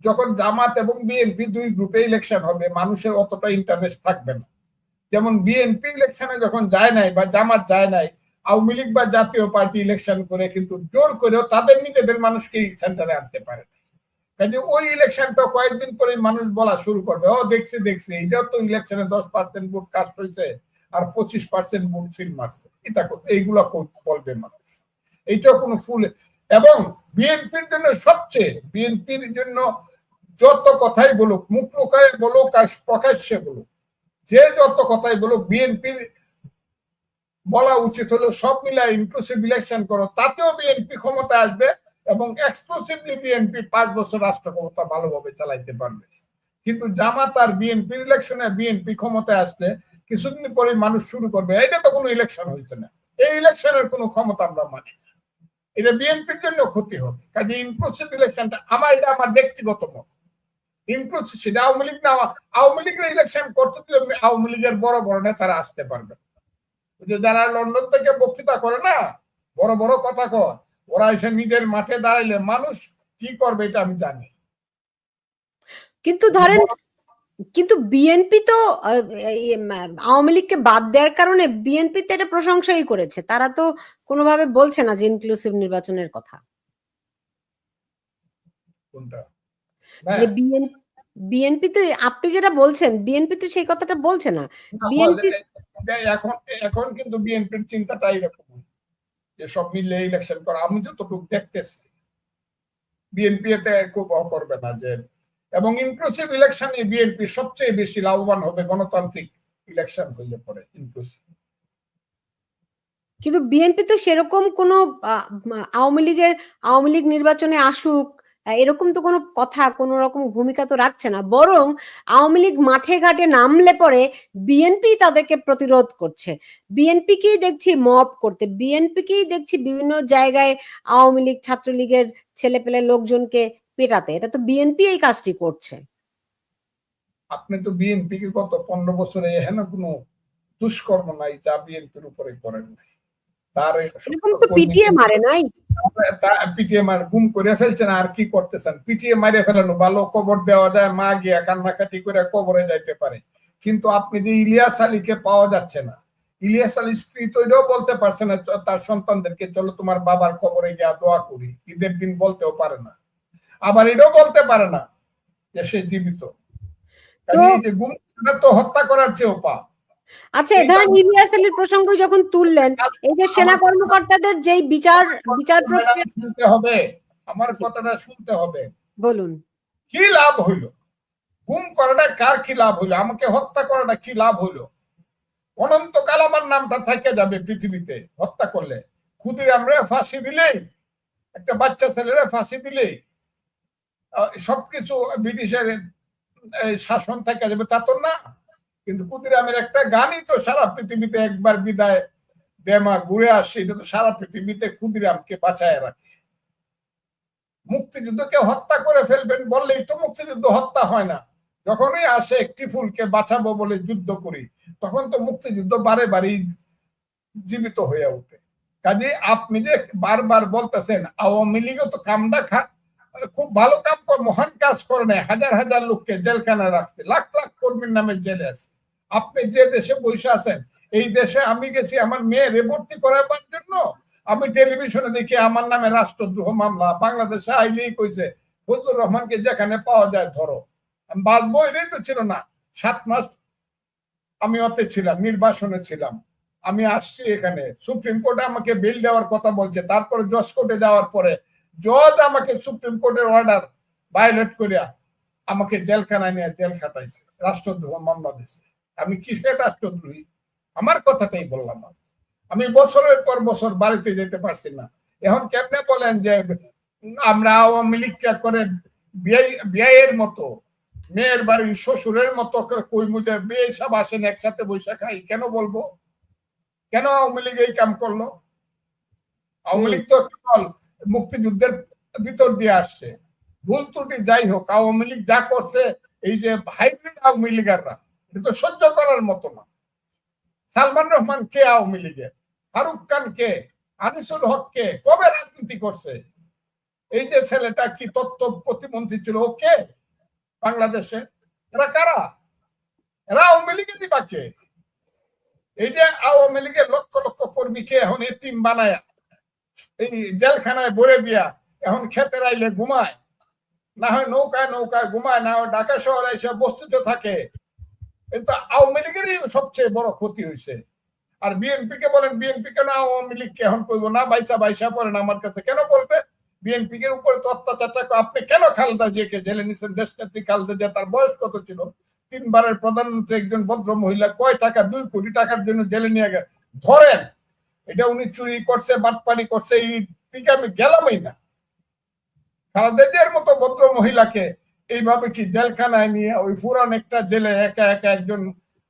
যখন জামাত এবং বিএনপি দুই গ্রুপে ইলেকশন হবে, মানুষের অতটা ইন্টারেস্ট থাকবে না। যেমন বিএনপি ইলেকশনে যখন যায় নাই বা জামাত যায় নাই, আওয়ামী লীগ বা জাতীয় পার্টি ইলেকশন করে কিন্তু জোর করেও তাদের নিজেদের মানুষকেই সেন্টারে আনতে পারে। কাজে ওই ইলেকশনটা কয়েকদিন পরে মানুষ বলা শুরু করবে, ও দেখছি এইটাও তো ইলেকশনে 10% ভোট কাস্ট হয়েছে আর 25% ভোট ফিল মারছে, এটা এইগুলা বলবে মানুষ। এইটাও কোনো ফুল। এবং বিএনপির জন্য সবচেয়ে, বিএনপির জন্য যত কথাই বলুক, মুখ লুকায় বলুক আর প্রকাশ্যে বলুক, যে যত কথাই বলো, বিএনপির বলা উচিত হলো সব মিলে ইনক্লুসিভ ইলেকশন করো, তাতেও বিএনপি ক্ষমতায় আসবে এবং এক্সক্লুসিভলি বিএনপি 5 বছর রাষ্ট্র ক্ষমতা ভালোভাবে চালাইতে পারবে। কিন্তু জামাত আর বিএনপির ইলেকশনে বিএনপি ক্ষমতায় আসলে কিছুদিন পরে মানুষ শুরু করবে এটা তো কোনো ইলেকশন হয়েছে না, এই ইলেকশনের কোনো ক্ষমতা আমরা মানি না, এটা বিএনপির জন্য ক্ষতি হবে। কাজে ইনক্লুসিভ ইলেকশনটা এটা আমার ব্যক্তিগত মত। ইনক্লুসিভ সেটা আওয়ামী লীগ না, আওয়ামী লীগের ইলেকশন করতে দিলে আওয়ামী লীগের বড় বড় নেতারা আসতে পারবে, যে যারা লন্ডন থেকে বক্তৃতা করে না, বড় বড় কথা কয়, ওরা এসে নিজের মাঠে দাঁড়াইলে মানুষ কি করবে এটা আমি জানি। কিন্তু ধরেন, কিন্তু বিএনপি তো আওয়ামী লীগকে বাদ দেওয়ার কারণে বিএনপি তো এটা প্রশংসাই করেছে, তারা তো কোনোভাবে বলছে না যে ইনক্লুসিভ নির্বাচনের কথা। কোনটা? মানে বিএনপি তো, আপনি যেটা বলছেন, বিএনপি তো সেই কথাটা বলছে না। বিএনপি এখন কিন্তু বিএনপির চিন্তাটা এরকম যে সব মিলে ইলেকশন করা, আমি যতটুকু দেখতেছি বিএনপি এতে খুব করবে না যে, এবং ইনক্লুসিভ ইলেকশনে বিএনপি সবচেয়ে বেশি লাভবান হবে গণতান্ত্রিক ইলেকশন হইলে পরে ইনক্লুসিভ। কিন্তু বিএনপি তো সেরকম কোনো আওয়ামী লীগ নির্বাচনে আসুক এরকম তো কোনো কথা, কোনো রকম ভূমিকা তো রাখছে না, বরং আওয়ামী লীগ মাঠে ঘাটে নামলে পরে বিএনপি তাদেরকে প্রতিরোধ করছে, বিএনপিকেই দেখছি মব করতে, বিএনপিকেই দেখছি বিভিন্ন জায়গায় আওয়ামী লীগ ছাত্রলীগের ছেলেপেলে লোকজনকে পেটাতে, এটা তো বিএনপি এই কাজটি করছে। আপনি তো বিএনপি কে গত 15 বছরে এহেন কোনো দুষ্কর্ম নাই যা বিএনপির উপরে করেন নাই, তার এরকম তো পিটিয়ে মারে নাই, পিটিএ মার গুম করে ফেলছেন, আর কি করতেছেন? পিটিএ মারে ফেলানো ভালো, কবর দেওয়া যায়, মা গিয়া কান্নাকাটি করে কবরে যাইতে পারে। কিন্তু আপনি যে ইলিয়াস আলীকে পাওয়া যাচ্ছে না, ইলিয়াস আলীর স্ত্রী তো এটাও বলতে পারছে না তার সন্তানদেরকে চলো তোমার বাবার কবরে গিয়া দোয়া করি, ঈদের দিন বলতেও পারে না, আবার এটাও বলতে পারে না যে সে জীবিত। এই যে গুম তো হত্যা করার চেয়েও পাপ। আচ্ছা, ধরেন ইলিয়াস আলীর প্রসঙ্গ যখন তুললেন, এই যে সেনা কর্মকর্তাদের যেই বিচার প্রক্রিয়া শুনতে হবে, আমার কথাটা শুনতে হবে। বলুন, কি লাভ হইল? গুম করাটা কার কি লাভ হইলো? আমাকে হত্যা করাটা কি লাভ হইলো? অনন্তকাল আমার নামটা থেকে যাবে পৃথিবীতে হত্যা করলে। ক্ষুদিরামরে ফাঁসি দিলেই, একটা বাচ্চা ছেলেরা ফাঁসি দিলেই সবকিছু ব্রিটিশের শাসন থেকে যাবে, তা তো না। কিন্তু ক্ষুদিরামের একটা গানই তো সারা পৃথিবীতে একবার বিদায় দেমা ঘুরে আসে, এটা তো সারা পৃথিবীতে ক্ষুদিরামকে বাঁচায় রাখে। মুক্তিযুদ্ধকে হত্যা করে ফেলবেন বললেই তো মুক্তিযুদ্ধ হত্যা হয় না। যখনই আসে একটি ফুলকে বাঁচাবো বলে যুদ্ধ করি, তখন তো মুক্তিযুদ্ধ বারে বারেই জীবিত হয়ে ওঠে। কাজে আপনি যে বারবার বলতেছেন আওয়ামী লীগও তো কামটা খুব ভালো কাম করে, মহান কাজ করে নেয়, হাজার হাজার লোককে জেলখানায় রাখছে, লাখ লাখ কর্মীর নামে জেলে আছে। আপনি যে দেশে বসে আছেন, এই দেশে আমি গেছি আমার মেয়েরে ভর্তি করাবার জন্য, আমি টেলিভিশনে দেখি আমার নামে রাষ্ট্রদ্রোহ মামলা, বাংলাদেশে আইলেই কইছে ফজলুর রহমানকে যেখানে পাওয়া যায় ধরো। আমি বাঁচবো এটাই তো ছিল না। 7 মাস আমি ওতে ছিলাম, নির্বাসনে ছিলাম, আমি আসছি এখানে, সুপ্রিম কোর্টে আমাকে বেল দেওয়ার কথা বলছে, তারপরে জজ কোর্টে যাওয়ার পরে জজ আমাকে সুপ্রিম কোর্টের অর্ডার ভায়োলেট করিয়া আমাকে জেলখানায় নিয়ে জেল খাটাইছে, রাষ্ট্রদ্রোহ মামলা দিছে। আমি কিসের রাষ্ট্রদ্রোহী? আমার কথাটাই বললাম। আমি বছরের পর বছর বাড়িতে যেতে পারছি না। এখন কেমনে বলেন যে আমরা আওয়ামী লীগ করে বিয়ের মতো, মেয়ের বাড়ির শ্বশুরের মতো কই মুজে বিয়ে সব আসেন একসাথে বৈশা খাই? কেন বলবো? কেন আওয়ামী লীগ এই কাম করলো? আওয়ামী লীগ তো কেবল মুক্তিযুদ্ধের ভিতর দিয়ে আসছে। ভুল ত্রুটি যাই হোক, আওয়ামী লীগ যা করছে, এই যে হাইব্রিড আওয়ামী লীগাররা, এটা তো সহ্য করার মতো না। সালমান রহমান কে আওয়ামী লীগের? ফারুক খান কে? আনিসুল হক কে? কবে রাজনীতি করছে? এই যে ছেলেটা কি তথ্য প্রতিমন্ত্রী ছিল, ও কে বাংলাদেশে? এরা কারা? এরা আওয়ামী লীগেরই বাকে। এই যে আওয়ামী লীগের লক্ষ লক্ষ কর্মীকে এখন এতিম বানায় এই জেলখানায় ভরে দিয়া এখন খেতে আইলে ঘুমায়, না হয় নৌকায় নৌকায় ঘুমায়, না হয় ঢাকা শহরে এসে বস্তিতে থাকে। এটা আওয়ামী লীগেরই সবচেয়ে বড় ক্ষতি হয়েছে। আর বিএনপি কে বলেন, বিএনপি কেন আওয়ামী লীগকে এখন কইব না বাইসা বাইসা পড়েন আমার কাছে, কেন বলবে? বিএনপি এর উপরে তো অত্যাচারটা আপনি কেন খালেদা জিয়াকে জেলে নিছেন? দেশনেত্রী খালেদা জিয়া, তার বয়স কত ছিল? 3বারের প্রধানমন্ত্রী একজন ভদ্র মহিলা কয় টাকা 2 কোটি টাকার জন্য জেলে নিয়ে ধরেন, এটা উনি চুরি করছে, বাটপারি করছে, এই থেকে আমি গেলামই না। খালেদা জিয়ার মতো ভদ্র মহিলাকে এইভাবে কি জেলখানায় নিয়ে ওই পুরান একটা জেলে একা একা একজন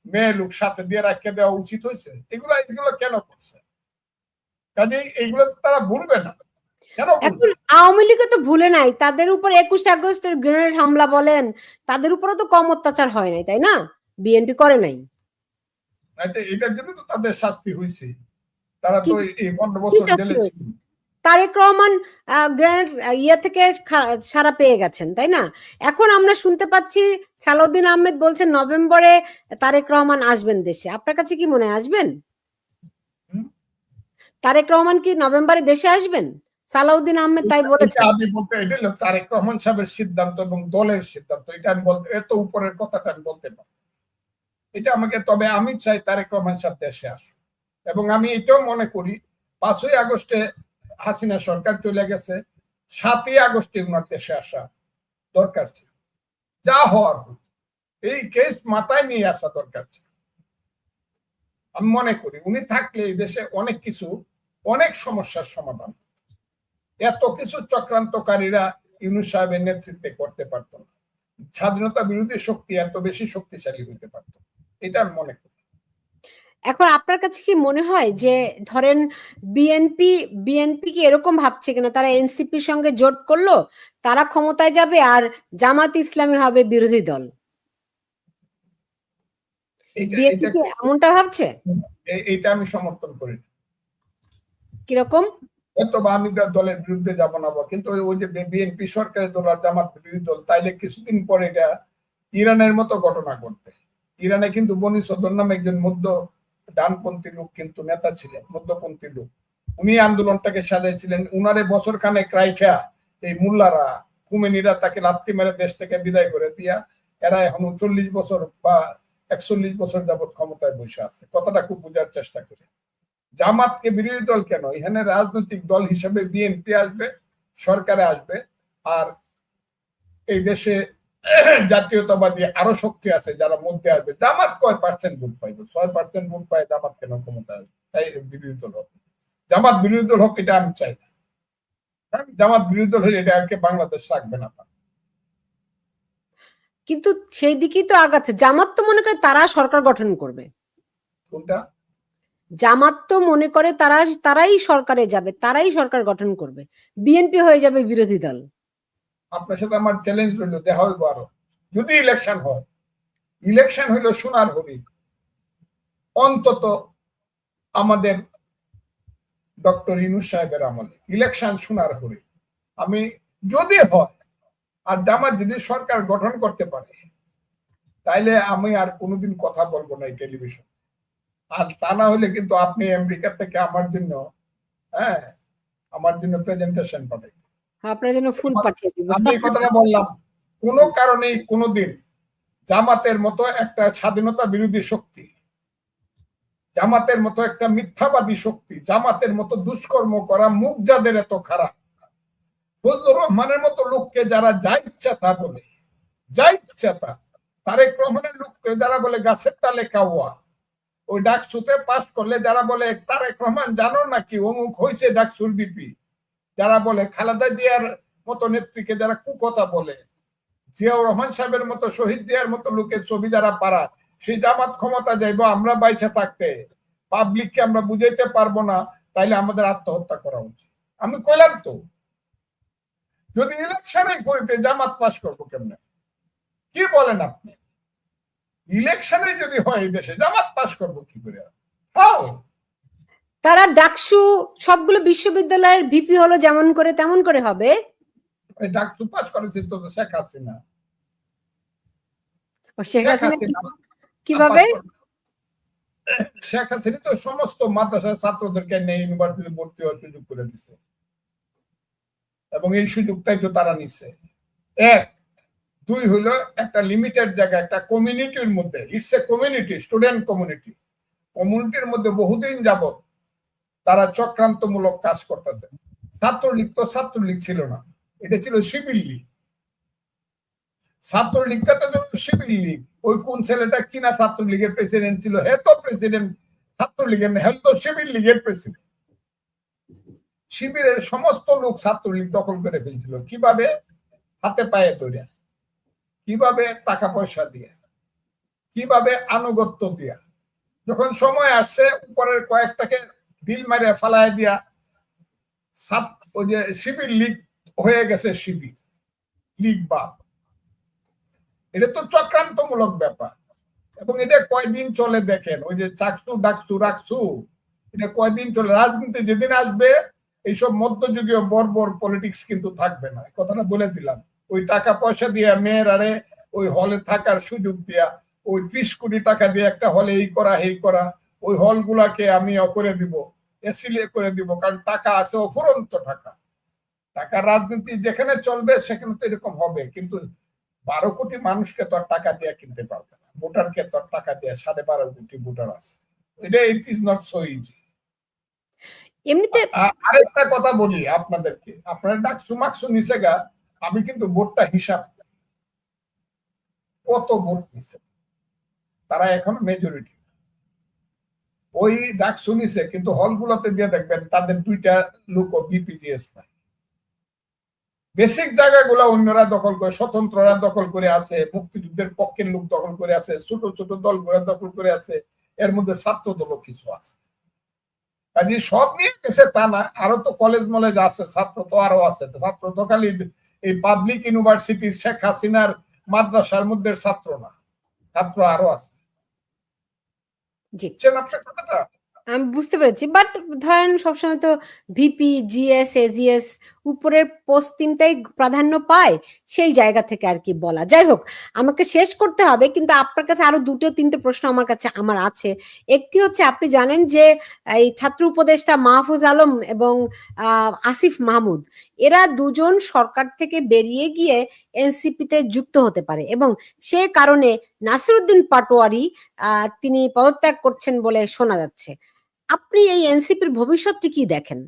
মেয়ে লোক সাথে দিয়ে রাখতে দেওয়া উচিত হয়েছে? এগুলো কেন করছে? কাজেই এইগুলো তো তারা ভুলবে না। এখন আওয়ামী লীগও তো ভুলে নাই, তাদের উপর 21 আগস্টের গ্রেনেড হামলা বলেন, তাদের উপরও তো কম অত্যাচার হয় নাই, তাই না? বিএনপি করে নাই। এটার জন্য তো তাদের শাস্তি হয়েছে, তারা তো এই 15 বছর জেলে ছিল। তারেক রহমান গ্রেনেড ইয়ে থেকে সারা পেয়ে গেছেন, তাই না? এখন আমরা শুনতে পাচ্ছি সালাউদ্দিন আহমেদ বলছেন নভেম্বরে তারেক রহমান আসবেন দেশে। আপনার কাছে কি মনে হয় আসবেন? তারেক রহমান কি নভেম্বরে দেশে আসবেন? সালাউদ্দিন আহমেদ তাই বলেছেন। আমি বলতে এটা হলো তারেক রহমান সাহেবের সিদ্ধান্ত এবং দলের সিদ্ধান্ত, এটা আমি বলতে, এত উপরের কথাটা আমি বলতে পারি এটা আমাকে। তবে আমি চাই তারেক রহমান সাহেব দেশে আসুন, এবং আমি এটাও মনে করি 5ই আগস্টে হাসিনা সরকার চলে গেছে, 7ই আগস্টে উনার দেশে আসা দরকার ছিল। যা হওয়ার এই কেস মাথায় নিয়ে আসা দরকার ছিল। আমি মনে করি উনি থাকলে এই দেশে অনেক কিছু, অনেক সমস্যার সমাধান, এত কিছু চক্রান্তকারীরা ইউনূস সাহেবের নেতৃত্বে করতে পারত না, স্বাধীনতা বিরোধী শক্তি এত বেশি শক্তিশালী হতে পারত, এটা আমি মনে করি। এখন আপনার কাছে কি মনে হয় যে ধরেন বিএনপি কি এরকম ভাবছে কিনা, তারা এনসিপির সঙ্গে জোট করলো, তারা ক্ষমতায় যাবে আর জামাত ইসলামী হবে বিরোধী দল? বিএনপি কি এমনটা ভাবছে? এটা আমি সমর্থন করি। কিরকম? অথবা আমি দলের বিরুদ্ধে যাব না, কিন্তু ওই যে বিএনপি সরকারের দল আর জামাত বিরোধী দল, তাইলে কিছুদিন পরে এটা ইরানের মতো ঘটনা ঘটবে। ইরানে কিন্তু বনি সদর নামে একজন মধ্য ডানপন্থী লোক কিন্তু নেতা ছিলেন, মধ্যপন্থী লোক, উনি আন্দোলনটাকে সাজাইছিলেন। উনারে বছর খানেক রাইখা এই মুল্লারা কুমেনিরা তাকে লাত্তি মেরে দেশ থেকে বিদায় করে দিয়া এরা এখন 40 বছর বা 41 বছর যাবৎ ক্ষমতায় বসে আছে। কথাটা খুব বোঝার চেষ্টা করে। জামাতকে বিরোধী দল কেন, এখানে রাজনৈতিক দল হিসেবে বিএনপি আসবে, সরকারে আসবে, আর এই দেশে জাতীয়তাবাদী আরো শক্তি আছে যারা মধ্যে আসবে। জামাত কয় পার্সেন্ট ভোট পাইবে? 6% ভোট পায়, জামাত কেন ক্ষমতা আসবে? তাই বিরোধী দল হোক, জামাত বিরোধী দল হোক, এটা আমি চাই না। কারণ জামাত বিরোধী দল হলে এটা বাংলাদেশ রাখবে না। কিন্তু সেই দিকেই তো আগাচ্ছে। জামাত তো মনে করে তারা সরকার গঠন করবে। কোনটা? জামাত তো মনে করে তারাই সরকারে যাবে, তারাই সরকার গঠন করবে, বিএনপি হয়ে যাবে বিরোধী দল। আপনার সাথে আমার চ্যালেঞ্জ রইল, দেখা হইব আরো যদি ইলেকশন হয়। ইলেকশন হইল সোনার হরিণ, অন্তত আমাদের ডক্টর ইউনূস সাহেবের আমলে ইলেকশন সোনার হরিণ। আমি যদি হয় আর জামাত যদি সরকার গঠন করতে পারে, তাইলে আমি আর কোনোদিন কথা বলবো না এই টেলিভিশন। আর তা না হলে কিন্তু আপনি আমেরিকা থেকে আমার জন্য প্রেজেন্টেশন পাঠাই, আপনার জন্য ফুল পাঠিয়ে দিব। আমি এই কথাটা বললাম। কোনো কারণেই কোনোদিন জামাতের মতো একটা স্বাধীনতা বিরোধী শক্তি, জামাতের মতো একটা মিথ্যাবাদী শক্তি, জামাতের মতো দুষ্কর্ম করা মুখ যাদের এত খারাপ, ফজলুর রহমানের মতো লোককে যারা যা ইচ্ছা তা বলে, যা ইচ্ছা তা, তারেক রহমানের লোককে যারা বলে গাছের তালে কাওয়া, ওই ডাকসুতে পাস করলে যারা বলে তারেক রহমান জানো নাকি অমুক হয়েছে ডাকসুর বিপি, যারা বলে খালেদা জিয়ার মতো নেত্রীকে যারা কুকথা বলে, জিয়াউর রহমান সাহেবের মতো, শহীদ জিয়ার মতো লোকের ছবি যারা পাড়া, সেই জামাত ক্ষমতা যাইব আমরা বাইসে থাকতে, পাবলিককে আমরা বুঝাইতে পারবো না, তাইলে আমাদের আত্মহত্যা করা উচিত। আমি কইলাম তো, যদি ইলেকশনে করিতে জামাত পাস করবো কেমনে? কি বলেন আপনি? ইলেকশনে যদি হয় এই দেশে জামাত পাস করবো কি করে? তারা ডাকসু সবগুলো বিশ্ববিদ্যালয়ের ভিপি হলো যেমন করে তেমন করে হবে। ডাকসু পাস করেছে তো শেখ হাসিনা। শেখ হাসিনা কিভাবে? শেখ হাসিনা তো সমস্ত মাদ্রাসার ছাত্রদেরকে নিয়ে ইউনিভার্সিটি ভর্তি হওয়ার সুযোগ করে দিচ্ছে, এবং এই সুযোগটাই তো তারা নিচ্ছে। এক, দুই হলো একটা লিমিটেড জায়গা, একটা কমিউনিটির মধ্যে, it's a community, student community, কমিউনিটির মধ্যে বহুদিন যাবত তারা চক্রান্তমূলক কাজ করতেছে। ছাত্রলীগ তো ছাত্রলীগ ছিল না, এটা ছিল সিভিল লীগ। ছাত্রলীগটা তো সিভিল লীগ, ওই কোন ছেলেটা কিনা ছাত্রলীগের প্রেসিডেন্ট ছিল, হে তো প্রেসিডেন্ট ছাত্রলীগের না, হে তো শিবির লীগের প্রেসিডেন্ট। শিবিরের সমস্ত লোক ছাত্রলীগ দখল করে ফেলছিল। কিভাবে? হাতে পায়ে ধরে, কিভাবে? টাকা পয়সা দিয়ে, কিভাবে? আনুগত্য দিয়া। যখন সময় আসছে উপরের কয়েকটাকে দিল মারিয়া ফালায় দিয়া ওই যে শিবির লীগ হয়ে গেছে, শিবির লীগ বাপ। এটা তো চক্রান্তমূলক ব্যাপার। এবং এটা কয়দিন চলে দেখেন, ওই যে চাকসু ডাকসু রাখছু, এটা কয়দিন চলে। রাজনীতি যেদিন আসবে এইসব মধ্যযুগীয় বর্বর পলিটিক্স কিন্তু থাকবে না, কথাটা বলে দিলাম। ওই টাকা পয়সা দিয়ে মেয়ের আরে ওই হলে থাকার সুযোগ দিয়া, ওই 30 কোটি টাকা দিয়ে একটা হলে এই করা এই করা, ওই হল গুলাকে আমি করে দিব, এসিলে করে দিব, কারণ টাকা আছে, অফুরন্ত টাকা। টাকা রাজনীতি যেখানে চলবে সেখানে তো এরকম হবে। কিন্তু 12 কোটি মানুষকে তো আর টাকা দিয়ে কিনতে পারবে না, ভোটারকে তো আর টাকা দিয়ে 12.5 কোটি ভোটার আছে। এটা it is not so easy. এমনিতে আরেকটা কথা বলি আপনাদেরকে, আপনারা ডাকসু মাকসু নিচে গা, আমি কিন্তু ভোটটা হিসাব কত ভোট নিছে, তারা এখন মেজরিটি। ওই ডাকসু নিছে, কিন্তু হলগুলোতে দিয়ে দেখবেন তাদের 2টা লোক বিপিজিএস নাই। বেসিক জায়গাগুলো অন্যরা দখল করে, স্বতন্ত্ররা দখল করে আছে, মুক্তিযুদ্ধের পক্ষের লোক দখল করে আছে, ছোট ছোট দলগুলো দখল করে আছে, এর মধ্যে ছাত্র দলও কিছু আছে। কাজে সব নিয়ে গেছে তা না, আরো তো কলেজ মলেজ আছে, ছাত্র তো আরো আছে। ছাত্র তো খালি এই পাবলিক ইউনিভার্সিটি শেখ হাসিনার মাদ্রাসার মধ্যে ছাত্র না, ছাত্র আরো আছে। জি, আপনার কথাটা আমি বুঝতে পেরেছি। বাট ধরেন সবসময় তো ভিপি, জিএস, এজিএস উপরের পোস্ট 3টাই প্রাধান্য পায়, সেই জায়গা থেকে আর কি বলা। যাই হোক, আমাকে শেষ করতে হবে, কিন্তু আপনার কাছে আরো 2-3টে প্রশ্ন আমার আছে। একটি হচ্ছে, আপনি জানেন যে এই ছাত্র উপদেষ্টা মাহফুজ আলম এবং আসিফ মাহমুদ, এরা দুজন সরকার থেকে বেরিয়ে গিয়ে এনসিপিতে যুক্ত হতে পারে, এবং সে কারণে নাসিরউদ্দিন পাটোয়ারি তিনি পদত্যাগ করছেন বলে শোনা যাচ্ছে। আপনি এই এনসিপির ভবিষ্যৎটি কি দেখেন?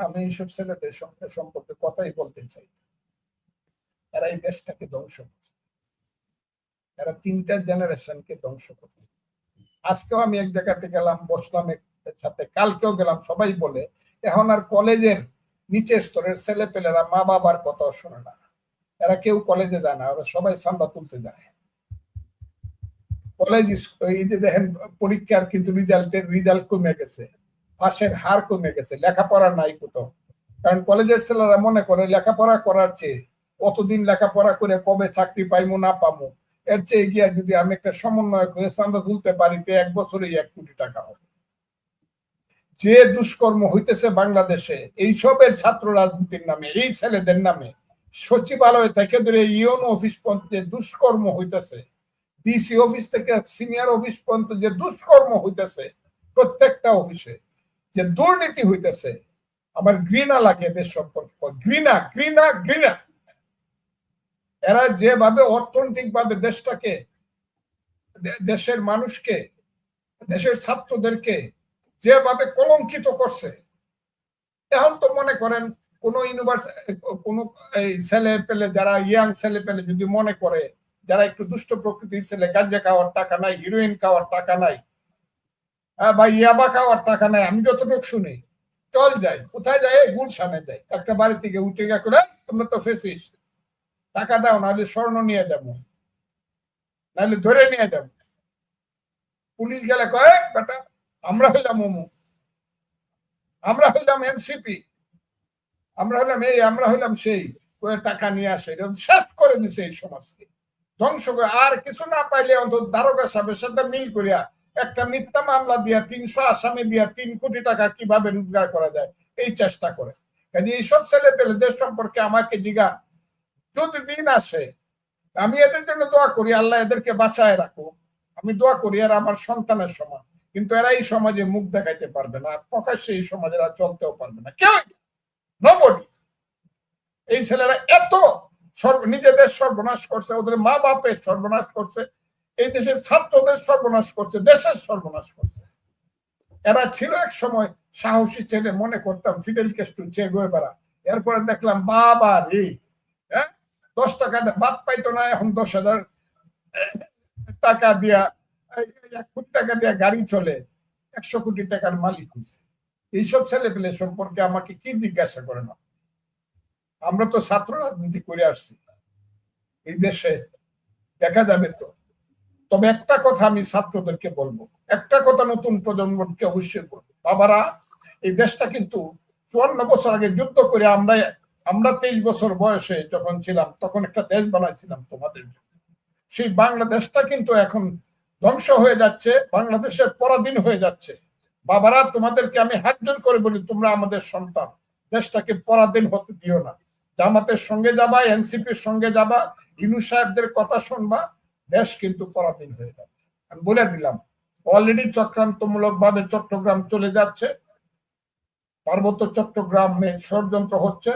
আমি এইসব ছেলেদের সম্পর্কে কথাই বলতে চাই। এরা এই দেশটাকে ধ্বংস করছে, এরা 3টা জেনারেশনকে ধ্বংস করছে। আজকেও আমি এক জায়গাতে গেলাম, বসলাম এর সাথে, কালকেও গেলাম, সবাই বলে এখন আর কলেজের নিচের স্তরের ছেলে পেলেরা মা বাবার কথা শোনে না, এরা কেউ কলেজে যায় না, ওরা সবাই চাঁদা তুলতে যায়। কলেজ এই যে দেখেন পরীক্ষার কিন্তু রেজাল্ট কমে গেছে, পাশের হার কমে গেছে, লেখাপড়া নাই কোথাও। কারণ কলেজের ছেলেরা মনে করে লেখাপড়া করার চেয়ে অতদিন লেখাপড়া করে কবে চাকরি পাইমো না পাবো, এর চেয়ে গিয়া যদি আমি একটা সমন্বয়ক হয়ে চাঁদা তুলতে পারি, 1 বছরেই 1 কোটি টাকা হবে। যে দুষ্কর্ম হইতেছে বাংলাদেশে এইসবের ছাত্র রাজনীতির নামে, এই ছেলেদের নামে, সচিবালয় থেকে ধরে ইউনো অফিস পর্যন্ত যে দুষ্কর্ম হইতেছে, ডিসি অফিস থেকে সিনিয়র অফিস পর্যন্ত যে দুষ্কর্ম হইতেছে, প্রত্যেকটা অফিসে যে দুর্নীতি হইতেছে, আমার ঘৃণা লাগে এদের সম্পর্কে। ঘৃণা ঘৃণা ঘৃণা। এরা যেভাবে অর্থনৈতিক ভাবে দেশটাকে, দেশের মানুষকে, দেশের ছাত্রদেরকে যেভাবে কলঙ্কিত করছে, এখন তো মনে করেন কোন ইউনিভার্সিটি, কোন ছেলে পেলে, যারা ইয়াং ছেলে পেলে যদি মনে করে, যারা একটু দুষ্ট প্রকৃতির ছেলে, গাঁজা খাওয়ার টাকা নাই, হিরোইন খাওয়ার টাকা নাই, বা ইয়াবা খাওয়ার টাকা নাই, আমি যতটুকু শুনি, চল যাই, কোথায় যায়? গুলশানে যাই, একটা বাড়ি থেকে উঠে গা করে, তোমরা তো ফেসিস, টাকা দাও, নাহলে স্বর্ণ নিয়ে যাবো, নাহলে ধরে নিয়ে যাবো। পুলিশ গেলে কয়, বেটা আমরা হইলাম মোমো, আমরা হইলাম এনসিপি, আমরা হইলাম এই, আমরা হইলাম সেই, টাকা নিয়ে আসে। শেষ করে দিছে এই সমাজকে, ধ্বংস করে। আর কিছু না পাইলে অন্তত দারোগা সাহেবের সাথে মিল করিয়া একটা মিথ্যা মামলা দিয়া 300 আসামি দিয়া 3 কোটি টাকা কিভাবে রোজগার করা যায় এই চেষ্টা করে। কাজে এইসব ছেলে পেলেদের সম্পর্কে আমাকে জিজ্ঞান, যদি দিন আসে, আমি এদের জন্য দোয়া করি, আল্লাহ এদেরকে বাঁচায় রাখো, আমি দোয়া করি এরা আমার সন্তানের সমান। কিন্তু এরা এই সমাজে মুখ দেখাইতে পারবে না, প্রকাশ্যে এই সমাজে এরা চলতেও পারবে না, কেউ, নবডি। এই ছেলেরা এত নিজেদের সর্বনাশ করছে, ওদের মা বাপের সর্বনাশ করছে, এই দেশের ছাত্রদের সর্বনাশ করছে, দেশের সর্বনাশ করছে। এরা ছিল এক সময় সাহসী ছেলে, মনে করতাম ফিডেল ক্যাস্ট্রো, চে গুয়েভারা। এরপরে দেখলাম বাবা রে, 10 টাকা ভাত পাইতো না, এখন 10,000 টাকা দিয়া 1 কোটি টাকা দিয়া গাড়ি চলে, 100 কোটি টাকার মালিক হয়েছে। এইসব ছেলে পেলে সম্পর্কে আমাকে কি জিজ্ঞাসা করে না? আমরা তো ছাত্র রাজনীতি করে আসছি এই দেশে, দেখা যাবে তো। তবে একটা কথা আমি ছাত্রদেরকে বলবো, একটা কথা নতুন প্রজন্মকে অবশ্যই বলবো, বাবারা এই দেশটা কিন্তু 54 বছর আগে যুদ্ধ করে আমরা 23 বছর বয়সে যখন ছিলাম তখন একটা দেশ বানাইছিলাম তোমাদের জন্য। সেই বাংলাদেশটা কিন্তু এখন ধ্বংস হয়ে যাচ্ছে, বাংলাদেশের পরাধীন হয়ে যাচ্ছে। বাবারা তোমাদেরকে আমি হাত জোর করে বলি, তোমরা আমাদের সন্তান, দেশটাকে পরাধীন হতে দিও না। জামাতের সঙ্গে যাবা, এনসিপির সঙ্গে যাবা, ইউনূস সাহেবদের কথা শুনবা, দেশ কিন্তু পরাধীন হয়ে যাবে। আমি বলে দিলাম, অলরেডি চক্রান্তমূলক ভাবে চট্টগ্রাম চলে যাচ্ছে, পার্বত্য চট্টগ্রামে ষড়যন্ত্র হচ্ছে,